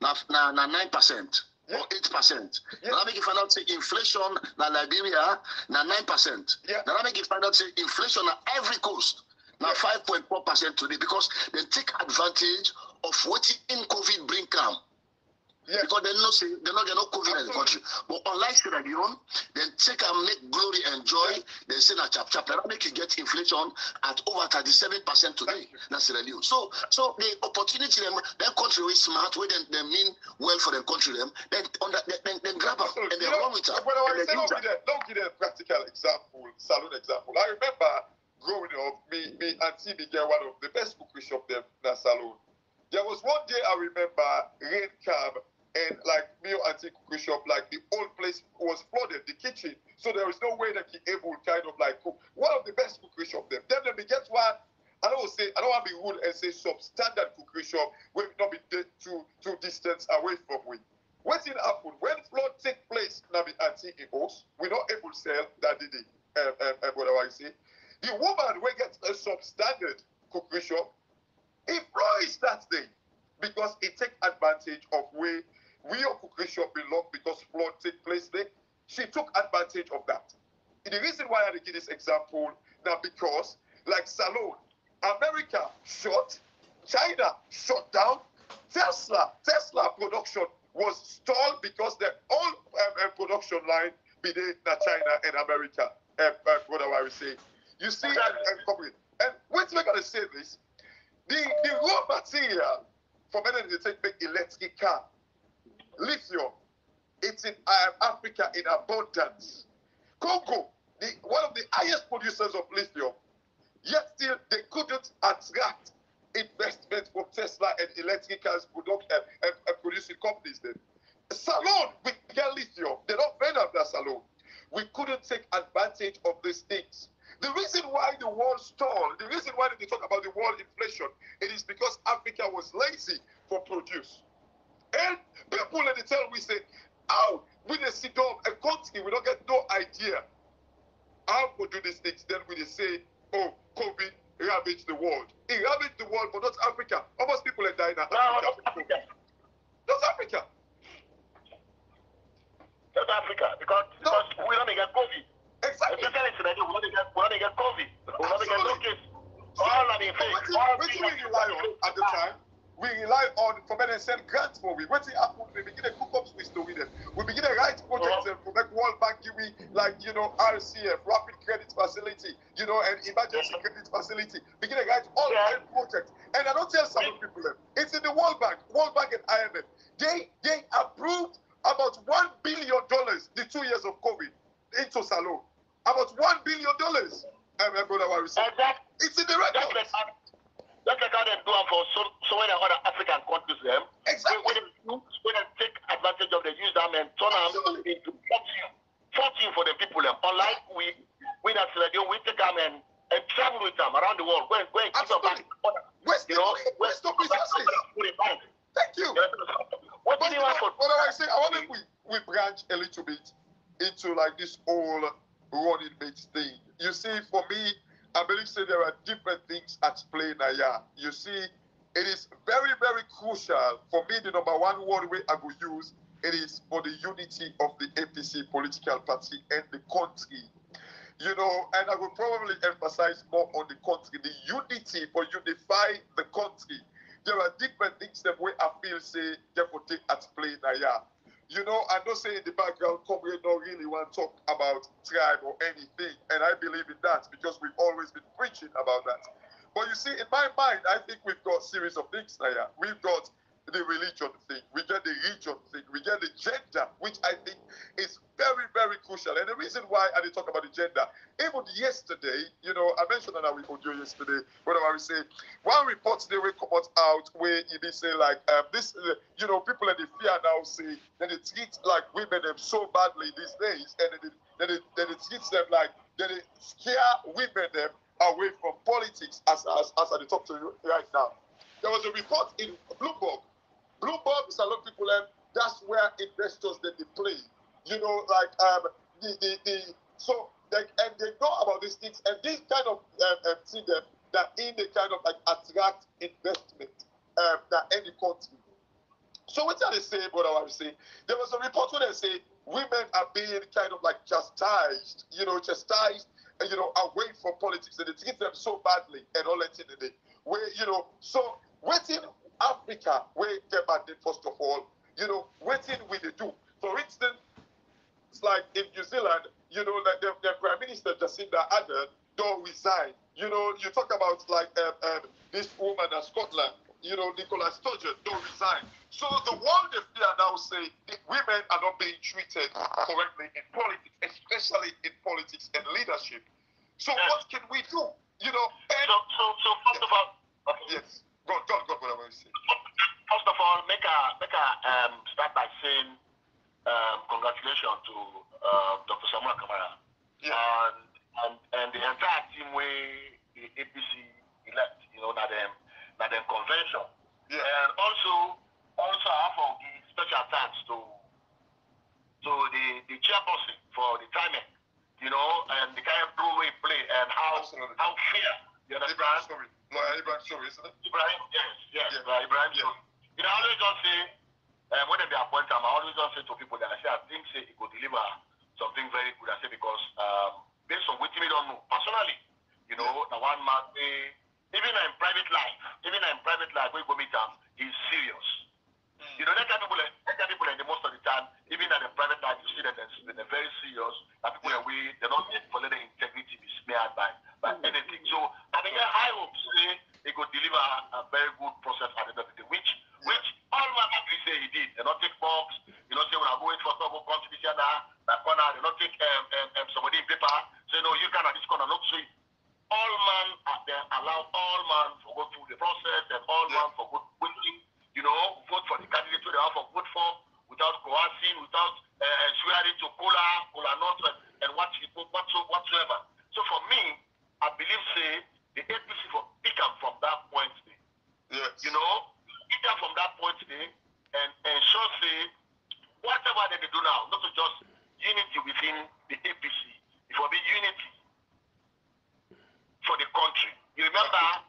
na 9%. Or 8%. Yeah. Now that make you find out say inflation na Liberia na 9%. Yeah. Now that make you find out say inflation na Ivory Coast na 5.4% today because they take advantage of what in COVID bring come. Yeah. Because they know say they not get no COVID in the country. But unlike Sierra Leone, then take and make glory and joy. They say na chap. That make you get inflation at over 37% today. That's Sierra Leone. So the opportunity them country is smart, where they mean well for the country then grab up and they run with it. But I say don't give them a practical example, salon example. I remember growing up, me auntie became one of the best cookery shop there in that salon. There was one day I remember rain came. And like me and auntie cookery shop, like the whole place was flooded, the kitchen. So there was no way that he able kind of like cook. One of the best cookery shop there. Then we get one, I don't want to be rude and say substandard cookery shop where we not be too distance away from we. What did happen? When flood Nabi anti-EOS. We're not able to sell that did what I say. The woman will get a substandard cookery shop. It flourished that day because it take advantage of where we your cookery shop belong because flood take place there. She took advantage of that. The reason why I give this example now because like Salon, America shut, China shut down, Tesla production was stalled because the whole production line be there in China and America. What do I say? You see, and wait till I gotta say this. The raw material for many to take electric car, lithium, it's in Africa in abundance. Congo, one of the highest producers of lithium, yet still they couldn't attract investment from Tesla and electric cars producing companies then. Salon, we get lithium. They're not made of that salon. We couldn't take advantage of these things. The reason why the world stalled, the reason why they talk about the world inflation, it is because Africa was lazy for produce. And people at the tell we say, how we they sit down a country, we don't get no idea how to do these things. Then we say, oh, COVID ravaged the world. It ravaged the world, but not Africa. Almost people are dying in Africa. Not Africa. South Africa, because we don't get COVID. Exactly. If you tell it today, we don't get COVID. We don't get no case. All of the things. What we rely on at the time, we rely on for better send grants for we. What happened? We begin to cook up with the with them. We begin to write projects to make World Bank give me like RCF, Rapid Credit Facility, and Emergency Credit Facility. Begin to write all kind of projects. And I don't tell some people them. It's in the World Bank and IMF. They approved about $1 billion the 2 years of COVID into Salon. About $1 billion. It's in the record. That's like how they do for so many other African countries. Exactly. When they take advantage of the use them and turn them into fortune for the people. Unlike we that we take them and travel with them around the world. Go and keep them back. West of resources. Thank you. What do you want for? What I say? I want to we branch a little bit into like this whole running mates thing. You see, for me, I believe there are different things at play now. You see, it is very, very crucial for me. The number one word way I will use it is for the unity of the APC political party and the country. And I will probably emphasize more on the country, the unity for unify the country. There are different things that way I feel say they will take at play now. I don't say in the background, Comrade don't really want to talk about tribe or anything, and I believe in that because we've always been preaching about that. But you see, in my mind, I think we've got a series of things now. We've got the religion thing, we get the region thing, we get the gender, which I think is very, very crucial. And the reason why I didn't talk about the gender, even yesterday, I mentioned on our audio yesterday, whatever we say, one report they will come out where it is say like this, people in the fear now say that they treat like women them so badly these days, and then it treats them like that they scare women them away from politics as I talk to you right now. There was a report in Bloomberg. Bloomberg is a lot of people, that's where investors that they play. And they know about these things, and this kind of see them that in the kind of like attract investment that any country. So what did they say? What I want to say? There was a report where they say women are being kind of like chastised, away from politics, and they treat them so badly and all that in the day. Where so waiting Africa, where get back first of all, waiting with the do. For instance, it's like in New Zealand, like the Prime Minister Jacinda Ardern don't resign. You talk about like this woman in Scotland, Nicola Sturgeon don't resign. So the world they fear now say women are not being treated correctly in politics, especially in politics and leadership. So what can we do? So first of all, okay. Yes. Go, whatever you say. First of all, make a start by saying congratulations to Dr. Samuel Kamara and the entire team where the APC elect, na them convention. Yeah. And also I have to give special thanks to So the chairperson for the timing, you know, and the kind of role we play and how fair, you understand? Ibrahim, sorry, isn't it? Ibrahim, yes, Ibrahim. Yeah. You know, I always just say, when they appoint him, I always just say to people that I think it could deliver something very good. I say because based on what we don't know personally, you know, the one man, even in private life, we go meet him, he's serious. You know, that kind of people, and most of the time, even in the private life, you see that they're very serious. That people they're not meant for letting integrity be smeared by anything. So I think high hopes they could deliver a very good process at the end of the day, which all man agree say he did. They not take box, you know, say when I go in for some contribution that corner, they not take somebody in paper, say no, you cannot this corner, not say all man they allow all man to go through the process and all man for good waiting. You know, vote for the candidate they have to vote for without coercing, without swearing to cola not, and whatsoever. So for me, I believe, say, the APC for pick up from that point, you know, pick up from that point, and ensure, say, whatever they do now, not to just unity within the APC, it will be unity for the country. You remember,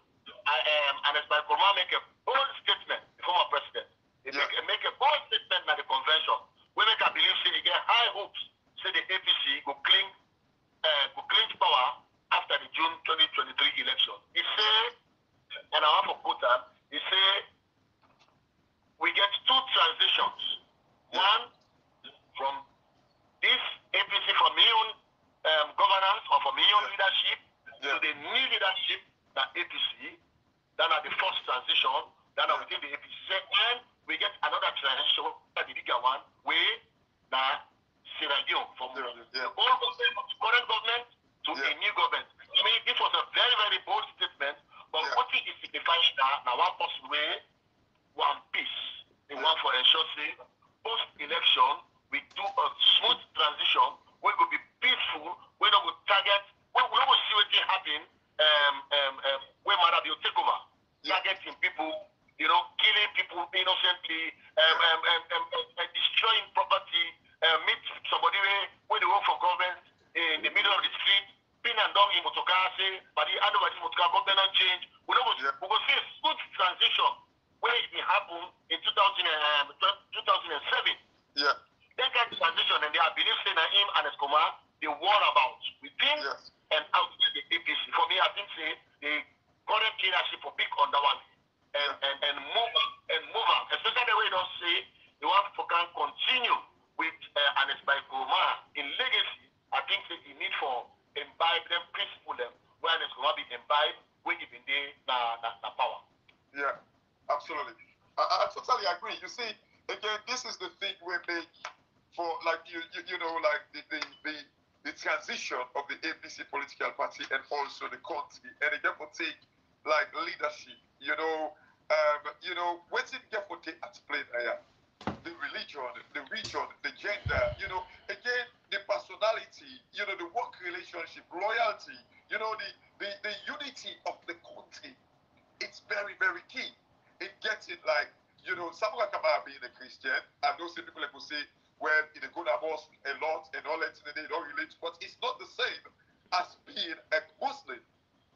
Anas Baikoma make a bold statement, the former president. They make a bold statement at the convention. We make a believe, say, again, high hopes, say the APC go cling power after the June 2023 election. He said, and I have to quote him, he said, we get two transitions. One, from this APC from immune governance or from immune leadership to the new leadership that APC. Then at the first transition, then within the APC, and we get another transition, the bigger one, where now Sierra Leone from the old government, current government to a new government. I mean, this was a very, very bold statement, but what it is signifying now one person way, one peace, the one for ensure say post-election we do a smooth transition, we will be peaceful, we don't go target, we will not see what happen, where matter will take over. Targeting people, you know, killing people innocently, destroying property, meet somebody where they work for government in the middle of the street, pin and down in motocar, say, but the other motocar government change. We will see a smooth transition where it will happen in 2007. Yeah. That kind of transition, and they are believe saying him and his command, they war about within and outside the APC. For me, I think say the current leadership will pick on that one and move on. Especially the way they don't say they want to continue with Anas Baikoma in legacy. I think that you need for imbibe them, principle them, where Anas Baikoma be imbibed, where even they na power. Yeah, absolutely. I totally agree. You see, again, this is the thing we make for like you know, like the transition of the APC political party and also the country, and again for take like leadership, you know, what's it get for take at play there? The religion, the region, the gender, you know, again the personality, you know, the work relationship, loyalty, you know, the unity of the country. It's very, very key. It gets it like, you know, someone like about being a Christian, I know some people like will say, well, in a good boss a lot and all that they don't relate, but it's not the same as being a Muslim.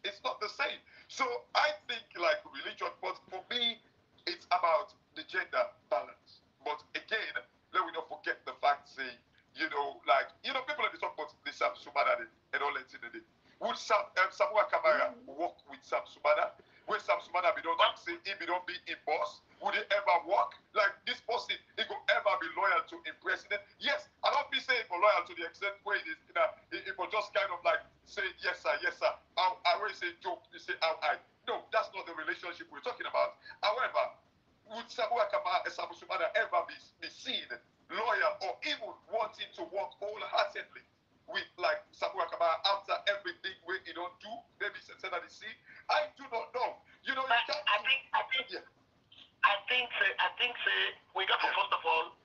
It's not the same. So I think like religion, but for me, it's about the gender balance. But again, let me not forget the fact, say, you know, like, you know, people that talk about the Sam Sumana and all that in the day. Would Samuel Kamara work with Sam Sumana? When Sam Sumana be don't say he be don't be in boss, would he ever work? Like this person, he could ever be loyal to a president? Yes, I don't be saying for loyal to the extent where it is, you know, it will just kind of like say yes sir. I always say joke, you say how I. No, that's not the relationship we're talking about. However, would Samuel Kamara and Sam Sumana ever be seen loyal or even wanting to work wholeheartedly with like Samuel Kamara after everything we he don't do, maybe since that he see? I do not know. You know, I think we got to first of all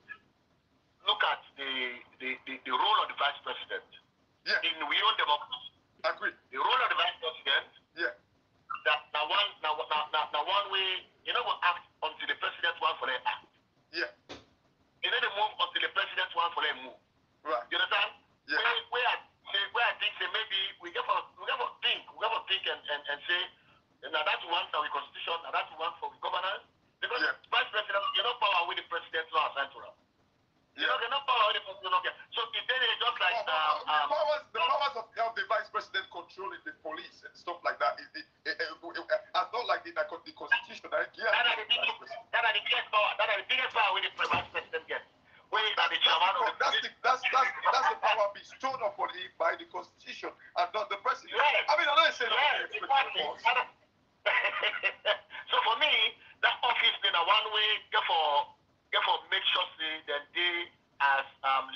look at the role of the vice president. Yeah. In we own democracy. Agree. The role of the vice president. Yeah. Now one way, you know what act until the president wants for them act. Yeah. You know they move until the president wants for them move. the powers of the vice president controlling the police and stuff like that is not like the constitution. That are the biggest power with the vice president gets. That's the power bestowed upon him by the constitution and not the president. Yes. I mean, I don't say exactly. So for me, that office in a one way, therefore make sure say that they as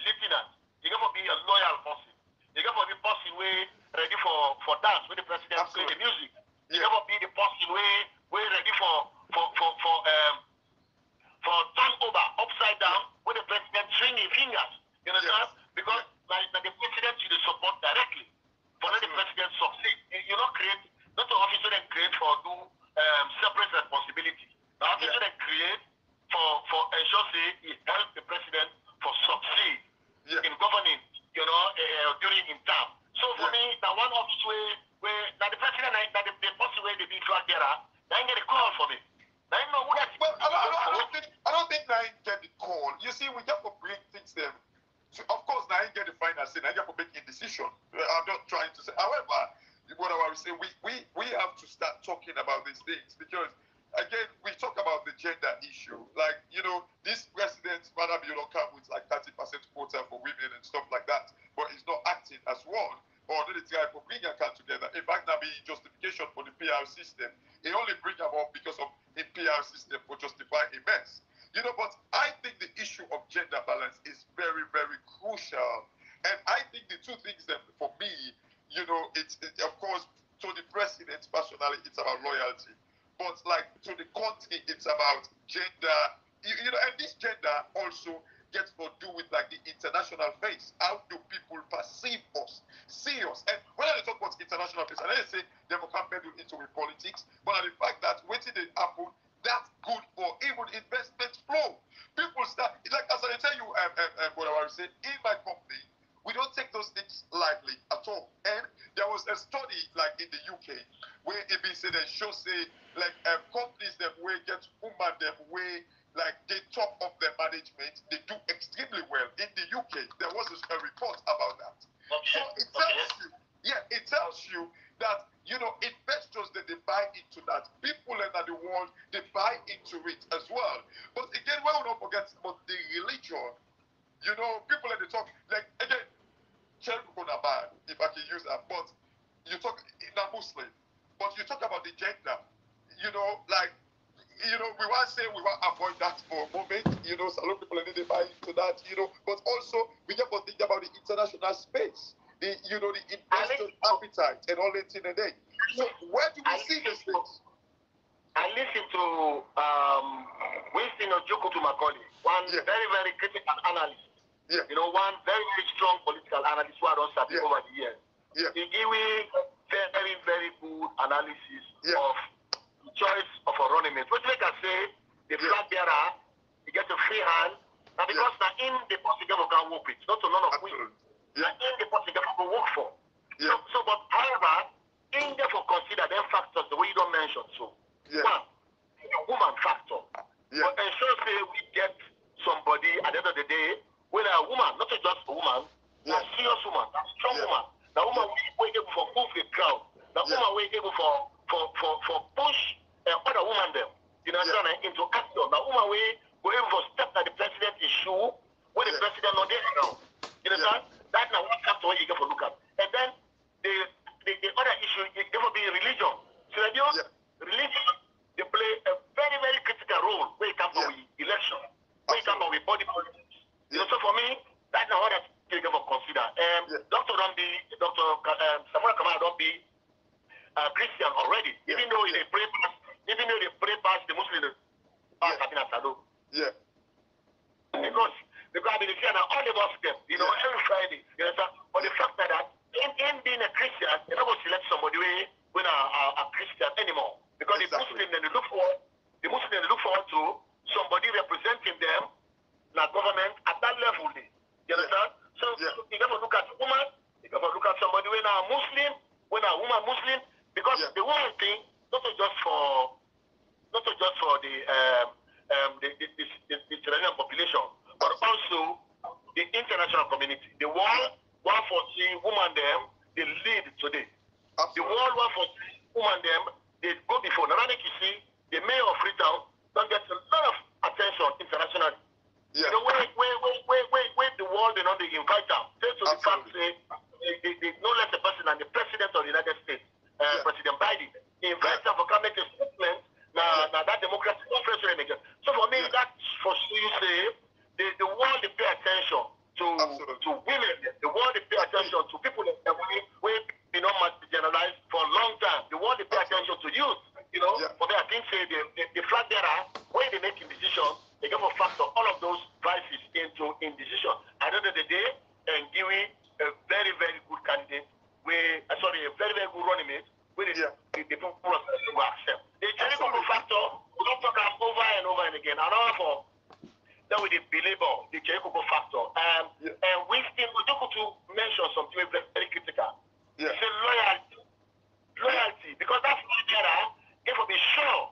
lieutenant, you got to be a loyal person. You got to be person way ready for dance when the president play the music. You got to be the person way ready for turn over upside down when the president swing his fingers. You understand? Because like the president you support directly. For let the president succeed. You not create not the officer that create for do separate responsibility. The officer that create for ensure say he help the president for succeed in governing, during in term. So for me, the one office where now the president that the person where they be flag bearer, they get a call for me. I don't think I get the call. You see, we have to bring things them. So of course, I get the final say. I have to make a decision. I'm not trying to say. However, what I want to say, we have to start talking about these things because again, we talk about the gender issue. Like this president, Madam Yoloka, with like 30% quota for women and stuff like that, but he's not acting as one. Or the guy for bringing a car together. In fact, that be justification for the PR system. He only bring about because of the PR system for justify a mess. But I think the issue of gender balance is very, very crucial. And I think the two things that for me, it's of course, to the president personally, it's about loyalty. But like to the country, it's about gender. And this gender also gets to do with like the international face. How do people perceive us, see us? And when I talk about international face, I don't say they will come into politics, but the fact that waiting they happen, that's good for even investment flow. People start like as I tell you, what I want to say in my company, we don't take those things lightly at all. And there was a study like in the UK where it be said and show say like companies that way get woman them way like they top of their management, they do extremely well. In the UK, there was a report about that. So it tells you that investors that they buy into that, people in the world they buy into it as well. But again, we don't forget about the religion. People at the talk like again, bad if I can use that. But you talk in a Muslim, but you talk about the gender. We want to say we want to avoid that for a moment. So a lot of people need to buy into that. But also we have to think about the international space. The investors' appetite and all that in a day. So where do we see these things? I listened to Winston Ojukwu Macaulay, one very, very critical analyst. Yeah. One very, very strong political analyst who I don't study over the years. Yeah. He gave me very, very good analysis of the choice of a running mate. Which make us say the flag bearer, he gets a free hand. Now because now in the post the government can work with, not to none of we. Now in the post the government work for. Yeah. So but however, in therefore consider them factors the way you don't mention. So one, the woman factor. Yeah. But ensure say we get somebody at the end of the day. When a woman, not just a woman, a serious woman, a strong woman, the woman will be able to move the crowd, the woman will be able for push other women them, into action. The woman will be able to step at the president's shoe when the president not there around. You understand? That's now one factor where you get to look at. And then the other issue is going to be religion. So religion, they play a very, very critical role when it comes to election, when it comes to body politics. So for me, that's not what I consider. Dr. Samuel Kamara don't be Christian already, even though they pray past the Muslim because I mean, all the us them, every Friday, but the fact that in being a Christian, you're not going to select somebody when a Christian anymore, because the Muslim they look forward to somebody representing them. The government at that level, you understand? So you got to look at a woman, you got to look at somebody when a Muslim, when a woman Muslim, because the woman thing not just for the Chilean population, but also the international community. The world one for see woman them, they lead today. Absolutely. The world one for see woman them, they go before. Now you see, the mayor of Freetown don't get a lot of attention internationally. Yeah. You know, where the world, you know, they invite them. Thanks to the fact they no less a person than the president of the United States, President Biden. He invites them for come make a statement. Now that democratic conference again. So for me, that's for you say the world they pay attention to women. The world they pay attention to people that we you know marginalized for a long time. The world they pay attention to youth. You know, for me I think say the flag bearer when they make decisions, they give a factor all of those vices into indecision. At the end of the day, and giving a very very good candidate, a very very good running mate. The people will accept. The Cherry-Coco factor, we don't talk about over and over and again. Another for that we believe the Cherry-Coco factor. And we don't go to mention something very, very critical. It's a loyalty. Loyalty. Because that's what they will be sure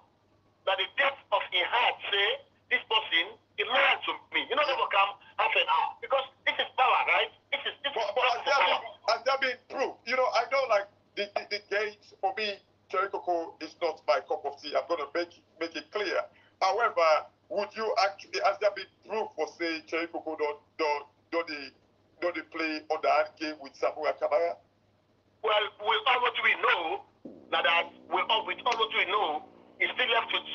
that the depth of his heart say, this person is loyal to me. You know, they will come half an hour. Because this is power, right? This is power. Has that been proved? You know, I know like the gates for me, Cherry-Coco is not my cup of tea. I'm going to make it clear. However, would you actually, has there been proof for say Cherry-Coco don't they play on the hand game with Samuel Kamara? Well, with all what we know, with all what we know, it's still left with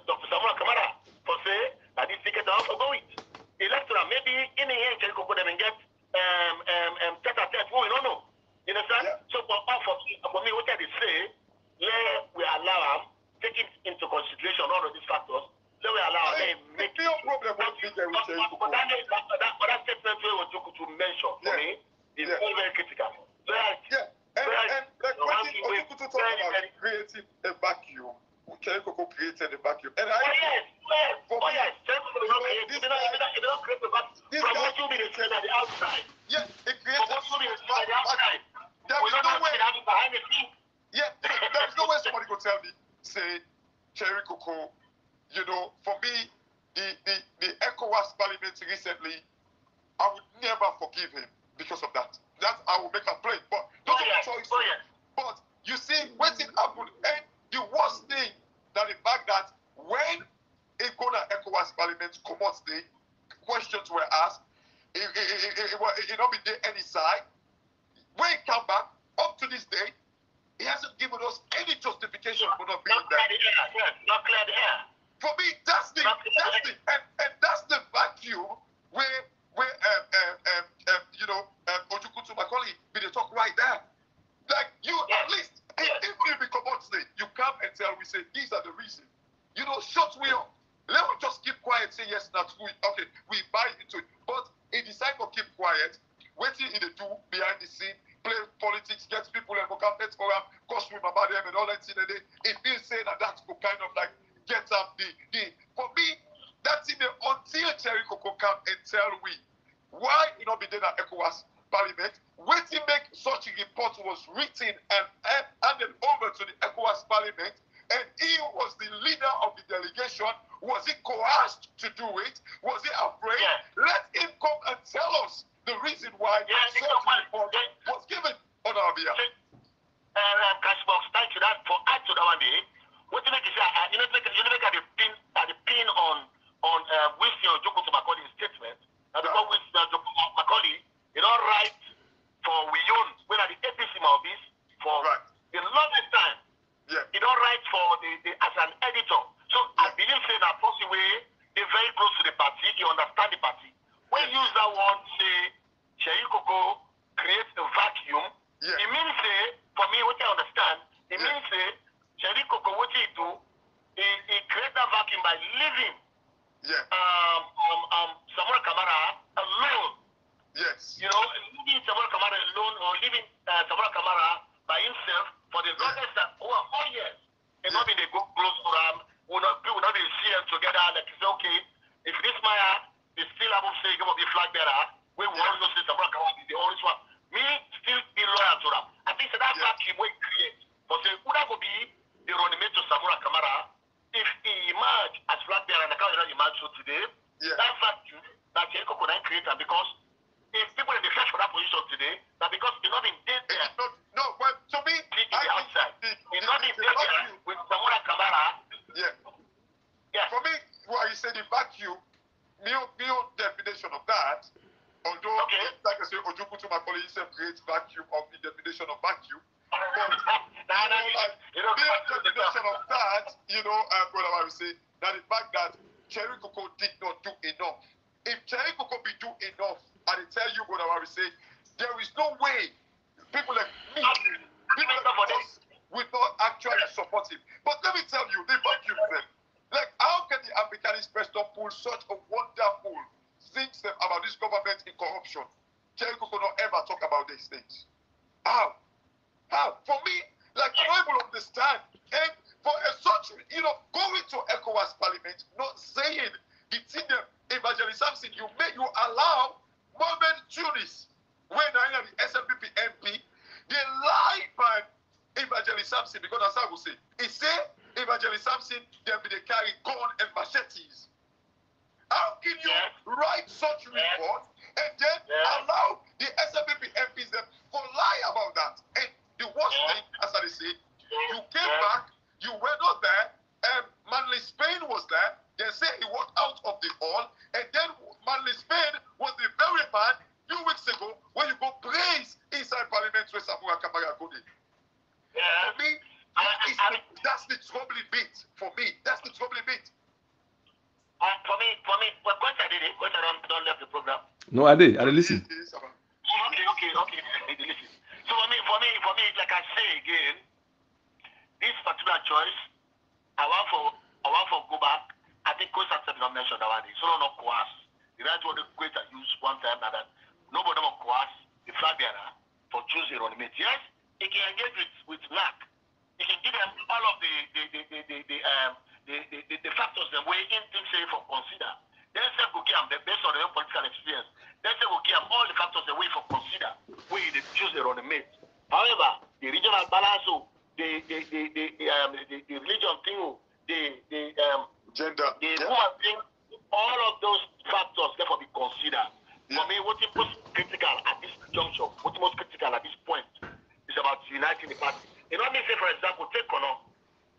Dr. Samuel Kamara for say that this ticket out for going. He left to maybe in the end Cherry-Coco them and get tete-a-tete. We don't know. You understand? Yeah. So for me, what I say, we allow them, taking into consideration all of these factors, we allow them make no problem with Cherry-Coco. But that statement we want to mention for me is very, very critical. And like what Ojuku talk about creating a vacuum, Cherry-Coco created a vacuum. And Cherry-Coco don't create a vacuum. From what you mean is at the outside. Yeah, it creates a vacuum. There is no way. There is no way somebody could tell me, say, Cherry-Coco, you know, for me, the ECOWAS parliament recently, I would never forgive him because of that. That I will make a play. But not a choice. But you see, what it happened, and the worst thing that the fact that when it go to ECOWAS parliament, come out, the questions were asked, it not be there any side. When he come back, up to this day, he hasn't given us any justification for not being there. Not clear the air. For me, that's the vacuum where you know, Ojuku to my colleague, we talk right there. Like you, at least, even if we come out today, you come and tell we say these are the reasons. You know, shut me up. Let me just keep quiet, say yes, not okay, we buy into it. But he decide to keep quiet, waiting in the do behind the scene, play politics, get people and come let's go up, costume about them and all that thing. It feels say that that's kind of like get up the for me, that's in the until Cherry-Coco come and tell we why you know be there at ECOWAS parliament, waiting make such a report was written and handed over to the ECOWAS parliament, and he was the leader of the delegation. Was he coerced to do it? Was he afraid? Let him come and tell us the reason why such a report was given on our behalf. Cashbox, thank you that for add to that one day. What you make is you know make at the pin on Winston Ojuku to Makoli's statement. And because Winston Ojuku Makoli, you don't write for Wiyon when at the APC office for the longest time. You don't write for the as an editor. So I believe say that possibly they're very close to the party, you understand the party. When you use that word say Cherry-Coco creates a vacuum, it means say, for me what I understand, it means say Cherry-Coco what he do, he creates that vacuum by leaving Samuel Kamara alone. You know, leaving Samuel Kamara alone or leaving Samuel Kamara by himself for the longest time over 4 years. And not being a good close for him, we not be see them together like it's okay. If this Maya is still able to say give up the flag bearer, we want to say Samuel Kamara is the only one. Me still be loyal to them. I think so that vacuum we create. But say who that could be the running mate to Samuel Kamara if he emerge as flag bearer and the can't emerge so today, that vacuum that Cherry-Coco then create because if people in the search for that position that because you not been dead there. No, but to me, outside. You not been dead there with Samora Kamara. Yeah. Yeah. For me, what you said, the vacuum, new definition of that, although, like I say, Ojukutu Makoli is a great vacuum of the definition of vacuum. Definition of that, what I would say, that the fact that Cherry Coco did not do enough. If Cherry Coco be do enough, and I tell you what I would say, there is no way people like me, people like us, will not actually support him. But let me tell you, the vacuum thing. Like, how can the Africanist president pull such a wonderful things about this government in corruption? Cherry Coco not ever talk about these things. How? For me, like, I don't even understand. And for such, going to ECOWAS Parliament, not saying the thing that Evangelist Samson, you allow Mohamed Tunis, when I am the SLPP MP, they lie by Evangelist Samson, because as I will say, he say Evangelist Samson, they carry gun and machetes. How can you write such report and then allow the SLPP MPs to lie about that? And the worst thing, as I say, you came back, you were not there, and Manley Spain was there. They say he walked out of the hall, and then Manley Spain was the very man 2 weeks ago when you go praise inside Parliament where Samora Kamara go in. For me, that's the troubling bit. For me, that's the troubling bit. For me, well, once I did it, once I don't left the program. No, I did listen. Okay. Listen. So for me, like I say again, this particular choice, I want for go back. I think Coast accept nomination that one. So not coerce. The right one the greater use one time now that nobody will coerce the flag bearer for choosing on the mate. Yes, he can engage with NAC. He can give them all of the factors the way in things say for consider. Then say go give them based on their own political experience. Then say go give them all the factors the way for consider where they choose their own mate. However, the regional balance, the religion thing, the gender, the woman thing, all of those factors therefore be considered. For me, what's most critical at this juncture, what's most critical at this point is about uniting the party. You know what I mean? Say, for example, take Kono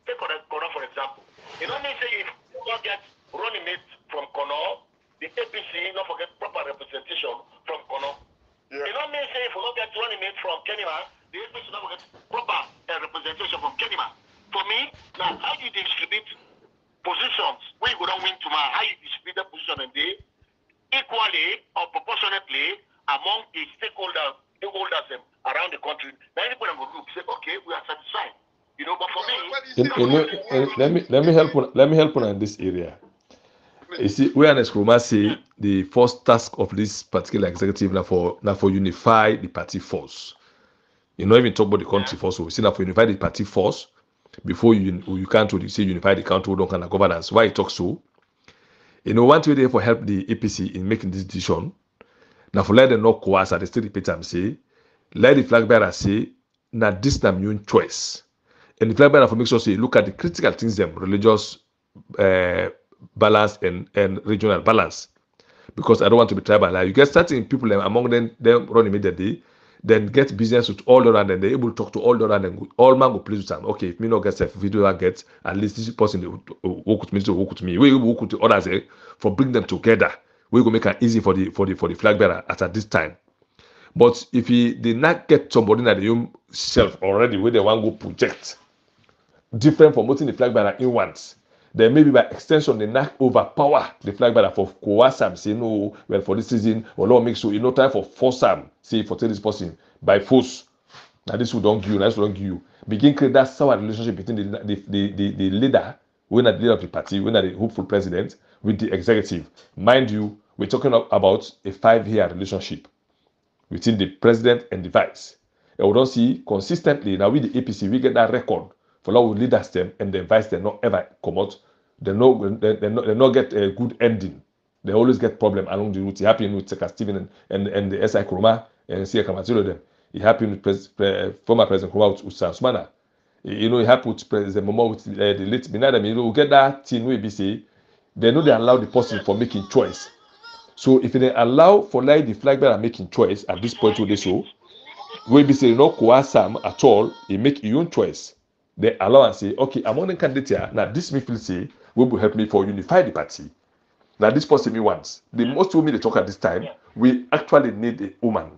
for example. You know what I mean? Say, if you don't get running mate from Kono, the APC not forget proper representation from Kono. You know what I mean? Say, if you don't get running mate from Kenima, the APC not forget proper representation from Kenima. For me, now, how you distribute positions where you don't win tomorrow, how you distribute the position and they equally or proportionately among the stakeholders around the country. Then anybody will look say, okay, we are satisfied. But for me, let me help on this area. You see, we as Nkrumah say the first task of this particular executive now for unify the party force. Even talk about the country force. We see now for unify the party force. Before you can't really say unify the country, don't kind of governance. Why it talks so? One way therefore help the APC in making this decision. Now for let them not coerce at the state repeat time say, let the flag bearer say, now this time your choice. And the flag bearer for make sure say look at the critical things them religious balance and regional balance. Because I don't want to be tribal. Like you get certain people among them run immediately. Then get business with all around and they're able to talk to all around and all man go please with them. Okay, if me not get a video I get, at least this person work with me to work with me. We work with the others for bring them together. We go make it easy for the flag bearer at this time. But if he did not get somebody that the own self already where they want to go project different from putting the flag bearer in once, then maybe by extension they not overpower the flag bearer for coerce am say no, well for this season or Lord make sure time for force am say for tell this person by force. Now this will don't give you, this will don't give you. Begin create that sour relationship between the leader, when at the leader of the party, when at the hopeful president with the executive. Mind you, we're talking about a 5-year relationship between the president and the vice. And we don't see consistently now with the APC we get that record for how we leaders them and the vice they not ever come out. They not get a good ending. They always get problem along the route. It happened with Seka Stephen and the SI Nkrumah and Sia Kamatilo them. It happened with former President Nkrumah with Sansmana. It happened with President Momo with the late Binadam. We get that thing where say they know they allow the person for making choice. So if they allow for like the flag bearer making choice at this point where they show, We be say no coerce am at all. You make your own choice. They allow and say, okay, I'm on the candidate here. Now this me feel say will help me for unify the party. Now this person me wants. The most women they talk at this time, we actually need a woman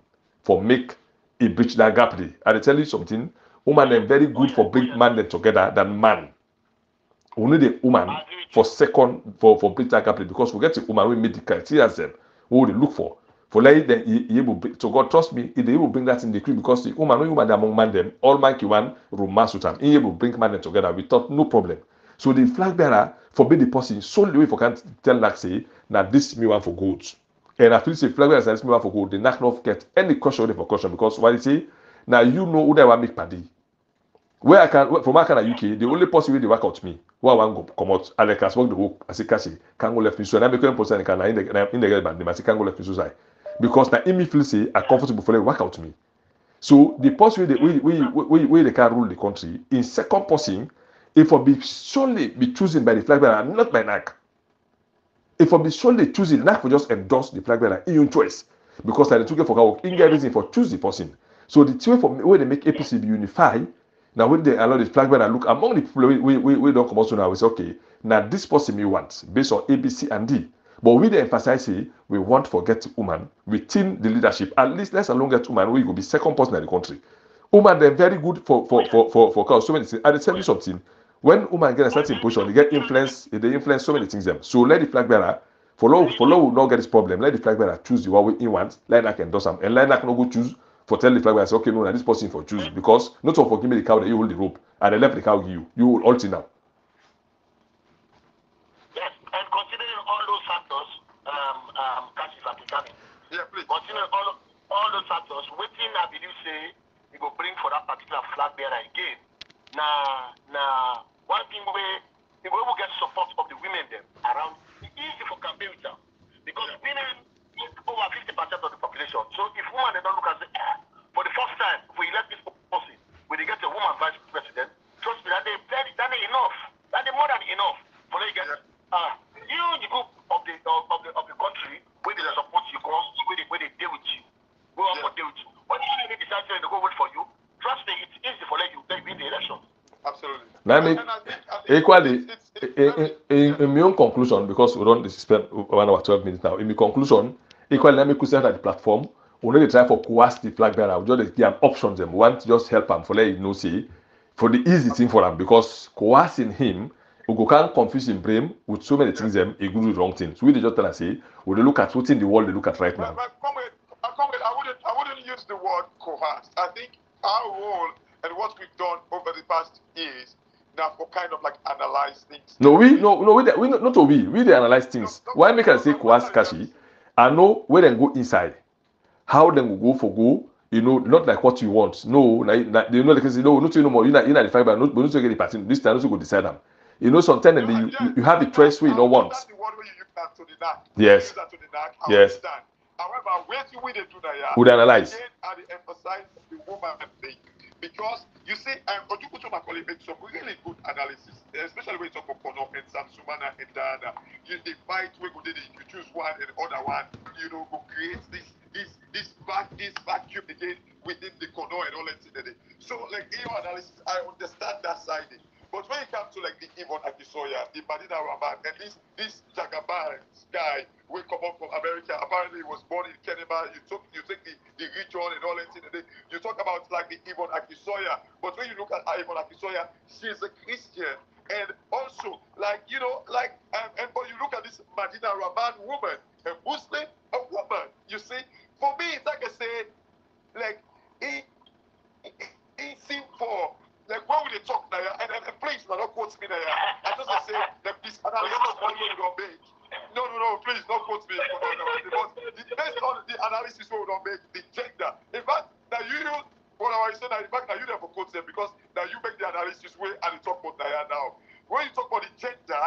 for make a bridge that gap. There. And I tell you something, woman are very good for bring man them together than man. We need a woman for second for bridge that gap there, because we get a woman we meet the criteria them we would look for. For like then he able so God trust me, he will bring that in the crew, because the woman when woman among man them all man one romance with them. He will bring man them together without no problem. So the flag bearer forbid the person solely if I can't tell like say that this me one for good. And I feel say flag bearer says me one for good. They not get any question for question, because why they say now you know who they want make party. Where I can from Canada UK, the only person wey dey work out me, who I wan go comot, and I can work the work as a cashier, can go left me so. And I make one person can in the get band, I say can go left me so side, because na me feel say I comfortable for them work out me. So the person wey they can rule the country in second person, if I be solely be chosen by the flag bearer and not by NAC. If I be solely choosing, NAC for just endorse the flag bearer in your choice, because I took it for work, in get reason for choose the person. So the way for where they make APC be unified. Now when they allow the flag bearer look among the people we don't come out now, we say okay, now this person we want based on A, B, C, and D. But we dey emphasize say we want to get woman within the leadership. At least let's alone get woman we go be second person in the country. Woman they're very good for so many things. And they tell you something. When woman get a certain position, they get influence, they influence so many things them. So let the flag bearer follow will not get this problem. Let the flag bearer choose the one he wants, let that endorse them, and let that no go choose for tell the flag bearer say, okay, no, now this person for choose, because not to for give me the cow that you hold the rope and they left the cow give you. You will alter now. Yes, and considering all those factors, Cassius and Titanic. Yeah, please. Considering all those factors, waiting I believe say you go bring for that particular flag bearer again. Now one thing we will get support of the women them around. It's easy for campaign with them. Because women is over 50% of the population. So if women they don't look at the for the first time, if we elect this person, when they get a woman vice president, trust me that they enough. That they more than enough for they get huge group of the country where they support you, where they deal with you. Go on for deal with you. When you need decide to go wait for you, trust me, it's easy for you to win the election. Absolutely. Let me equally in my own conclusion, because we don't spend 1 hour 12 minutes now. In my conclusion, equally let me question at the platform. We need to try for coerce the flag bearer. We just give them options. Them we want to just help them for let you know say for the easy thing for them, because coercing him, we can't confuse him brain with so many things. Them he do the wrong thing. So we just tell and say we look at what's in the world. They look at right now. But I wouldn't use the word coerce. I think our role and what we've done over the past years now for kind of like analyze things. We they analyze things. Why make us say coerce Kashi? I know where they go inside, how they will go for go. You know, not like what you want. No, you know, because you know, not you know more. You know the fiber, but not to get the party. This time, also go decide them. You know, sometimes you have a choice where you don't want. That's the word where you use that to the NAC. Yes. You use that to the NAC. I Yes. understand. However, where do we do that? Yeah. Would analyze. Again, I emphasize the woman thing. Because you see, Ojukutu Macaulay makes some really good analysis, especially when you talk about Kono and Samsumana and Dana. You fight, we go you choose one and the other one, you know, go create this vacuum again within the Kono and all that. So, like, in your analysis, I understand that side. But when it comes to like the Yvonne Akisoya, the Madina Rahman, and this Jagaban guy will come up from America. Apparently, he was born in Kenya. You take the region and all that. You talk about like the Yvonne Akisoya, but when you look at Yvonne Akisoya, she's a Christian, and also like you know like but you look at this Madina Rahman woman, a Muslim, a woman. You see, for me, it's like I say, like it seemed for. Like when we talk there, and please, don't quote me there. I just say that this analysis what we don't make. No, please don't quote me. Because based on the analysis we don't make, the gender. In fact, that you what I was saying, in fact, that you never quote them because that you make the analysis way and you talk about there now. When you talk about the gender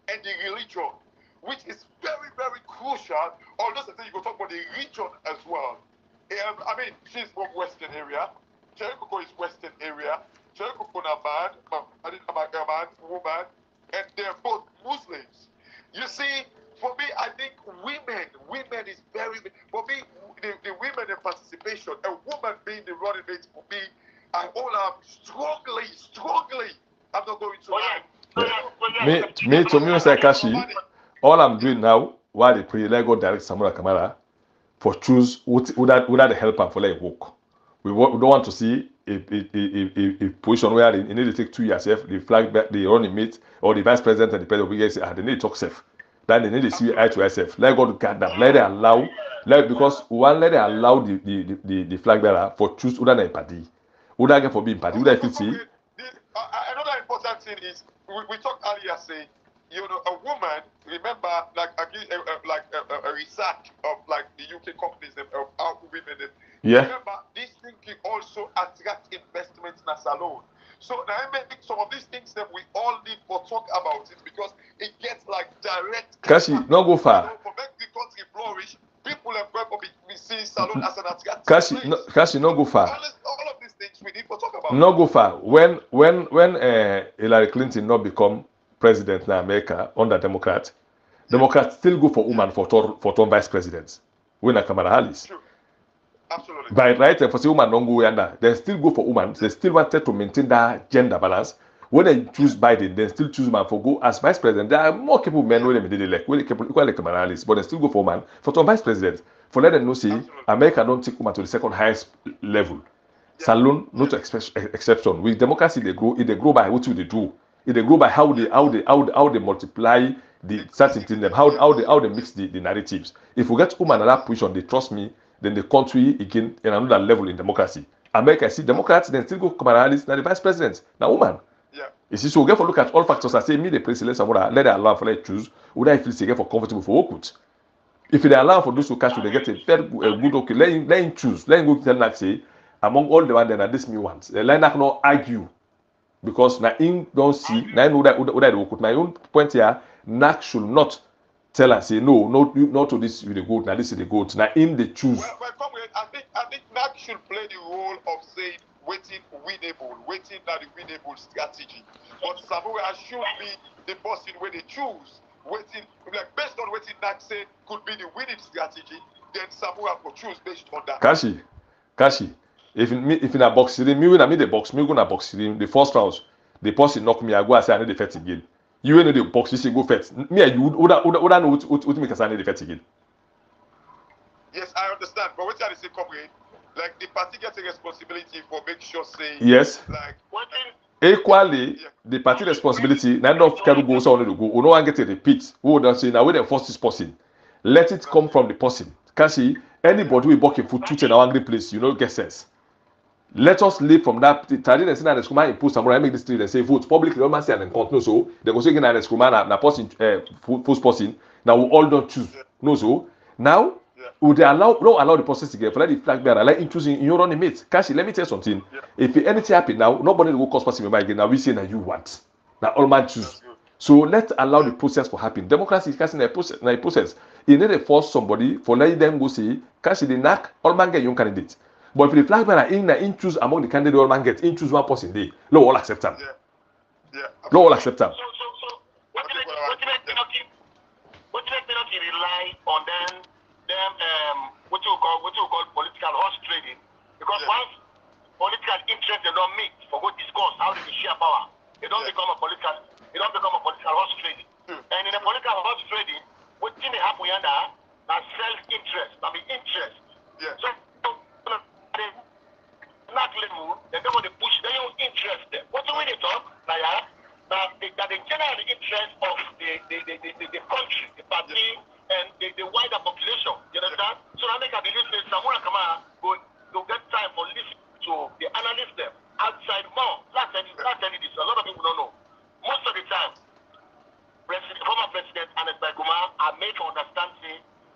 and the religion, which is very, very crucial, although sometimes you go talk about the region as well. I mean, she's from Western area. Jericho is Western area. Jericho man, woman, and they're both Muslims. You see, for me, I think women is very, for me, the women in participation, a woman being the running mate for me, I all am strongly. I'm not going to lie. Me, to me, say Kashi, all I'm doing now, while they pray, let go direct Samura Kamara for choose would that help her for like work. We don't want to see a position where they need to take 2 years, the flag, the running mate, or the vice president and the president, we say, they need to talk safe. Then they need to see eye to eye safe. Let God guard them. Let it allow, because one, let it allow the flag bearer for choose other party. Would I get for being party? Would I feel see? Another important thing is we talked earlier saying, you know, a woman, remember, like a research of like the UK companies of how women. Yeah. Remember, this thing can also attract investments in a salon. So now I make some of these things that we all need for talk about it because it gets like direct. Kashi, not go far. You know, for make the country flourish, people have got to be seeing salon as an attractive Kashi, place. Kashi, not go far. All of these things we need to talk about. Not go far. When Hillary Clinton not become president in America under Democrats still go for woman for term vice presidents. When a Kamala Harris. True. Absolutely. By right, for say woman don't go under, they still go for women. They still wanted to maintain that gender balance. When they choose Biden, they still choose man for go as vice president. There are more capable men where they like, equal like Kamala Harris, but they still go for woman for term vice president. For let them know, say America don't take woman to the second highest level. Salon, not exception. With democracy, they grow by what they do. They grow by how they multiply the certain thing them, how they mix the narratives. If we get woman in that position, they trust me, then the country again in another level in democracy. America, see Democrats, then still go Kamala Harris, now the vice president, now woman. Yeah. You see, so we get for look at all factors. I say me the president, let it allow for let choose. Would I feel say for comfortable for work with? If they allow for those who catch, they get a very good okay. Let him choose. Let him go tell like say among all the ones that this me wants. The line not argue because na him don't see. Na know that work with my own point here. NAC should not tell us say no, not to this with the goat. Now this is the goat. Now him they choose. Well, I think NAC should play the role of saying waiting that the winnable strategy. But Samura should be the person where they choose. Waiting, like based on what NAC say could be the winning strategy, then Samura could choose based on that. Kashi. If in a boxing, me when I mean the box, me go na boxing. The first round, the person knock me, I go and say I need the fight again. You know the box, you say go fight. Me and you would know what make us I need the fight again. Yes, I understand, but what I say, comrade, like the party gets a responsibility for make sure say yes. Like equally, the party responsibility. None of can go so on the go. No one get a repeat. Who would say now when they force this person, let it come from the person. Kashi, anybody we work in food to an angry place, you know, get sense. Let us live from that. Tadi and say that the impose Samurai make this street and say vote publicly. Don't say and continue so. They go say again that the na person post person. Now we all don't choose. No so now. Would they don't allow the process to get for let the flag bearer let him choosing in your own mate? Kashi, let me tell you something. If anything happen now, nobody will cause person again. Now we say that you want. Now all man choose. So let's allow the process for happen. Democracy is casting a process. You need to force somebody for letting them go say, Kashi the knack, all man get young candidate. But if the flag bearer in choose among the candidate all man get, in choose one person day, no all accept them. No all accept them. So what do you rely on them what you call political horse trading? Because once political interest they don't meet for good discourse, how do they share power? It don't become a political horse trading. And in a political horse trading, what thing they happen here now self-interest, interest. So they not level, they don't want to push their own interest there. What do we talk? That the general interest of the country, the party, and the wider population. You understand? So I make a believe that Samura Kama go get time for listening to the analysts them outside more. Last time this, a lot of people don't know. Most of the time, former President Anet Baguma are made to understand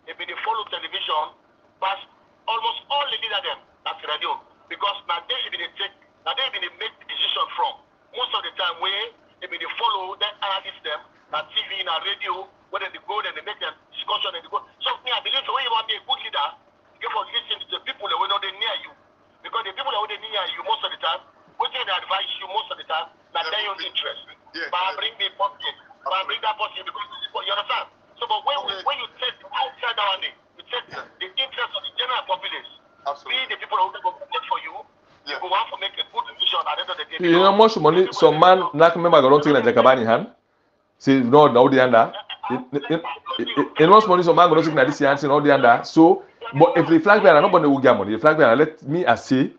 if they follow television, but almost all the leader them that's radio. Because now they make the decision from. Most of the time where they follow that analyst them, that TV and radio, whether they go and they make them discussion and they go. So I believe the way you want to be a good leader, you have to listen to the people that will not near you. Because the people that will near you most of the time, what they advise you most of the time, that their own interest. But I bring the positive. But I bring that positive because you understand. So, but when you take outside our name, you take the interest of the general populace. Absolutely. Be the people who will vote for you. You will want to make a good decision at the end of the day. You know, much money, some man, like member, don't think that Jakabani hand. See, no, no, the under. In most money, some man, don't think that this hand, no, the under. So, but if the flag bearer, nobody will get money. The flag bearer, let me say,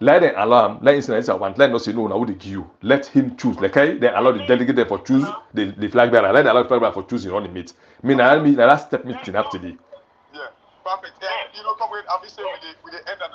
let them allow him, let instance, I want, let not say no, now would give you. Let him choose. Like, they allow the delegate there for choose the flag bearer. Let allow the flag bearer for choosing on the meet. Me, that step meeting after the. Yeah, perfect. And you know, come with, I'm saying with the end and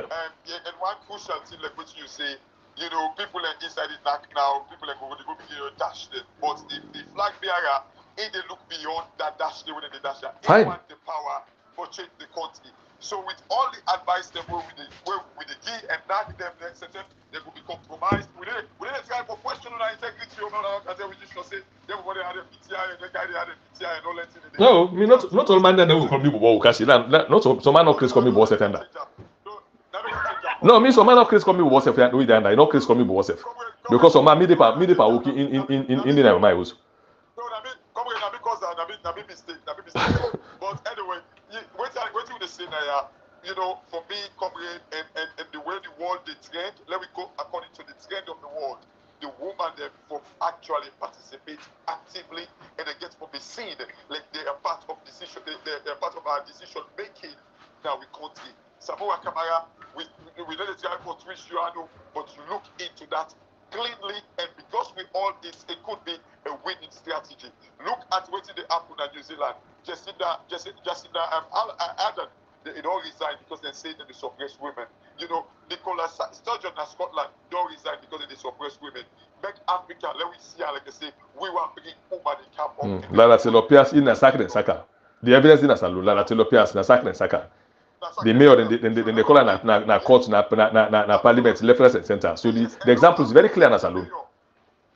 and one crucial thing, like what you say, you know, people are inside the dark now, people are going to go begin to dash them. But if the flag bearer, if they look beyond that dash, they wouldn't dash that. They want the power for change the country. So with all the advice them with the key and knock them, they could be compromised. We didn't try for question on integrity or not. As we just say, everybody had a PTI and the guy had a PTI and all that. No, me not all man that will call me Bobo Kashi. Not some man not Chris call me Bobo Setenda. No, me some man not Chris call me Bobo Setenda. We don't. Not Chris call me Bobo Setenda. Because some man me dey pa working in the my house. No, come with na be mistake. But anyway, what you dey say now, you know, for me, comrade, and the way the world they trend, let me go according to the trend of the world. The woman them for actually participate actively and they get to be seen like they are part of decision, they're part of our decision making now we country. Samoa Kamara, we let it try for twist you know, but you look into that cleanly, and because we all this, it could be a winning strategy. Look at what they happen in New Zealand. Jacinda Ardern, they don't resign because they say that they suppress women. You know, Nicola Sturgeon in Scotland don't resign because they suppress women. Make Africa, let me see how, like I say, we want to bring women in camp up. Lala Telopias in a sacred Saka. The evidence in a salu, Lala Telopias in a sacred Saka. The mayor and the call na court na parliament left, right, and center. So the example is very clear in a salon.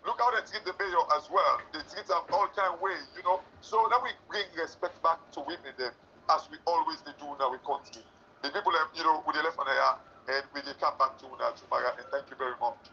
Look how they treat the mayor as well. They treat them all kind of way, you know. So now we bring respect back to women then, as we always do now we country. The people, you know, with the left on the and we come back to tomorrow. And thank you very much.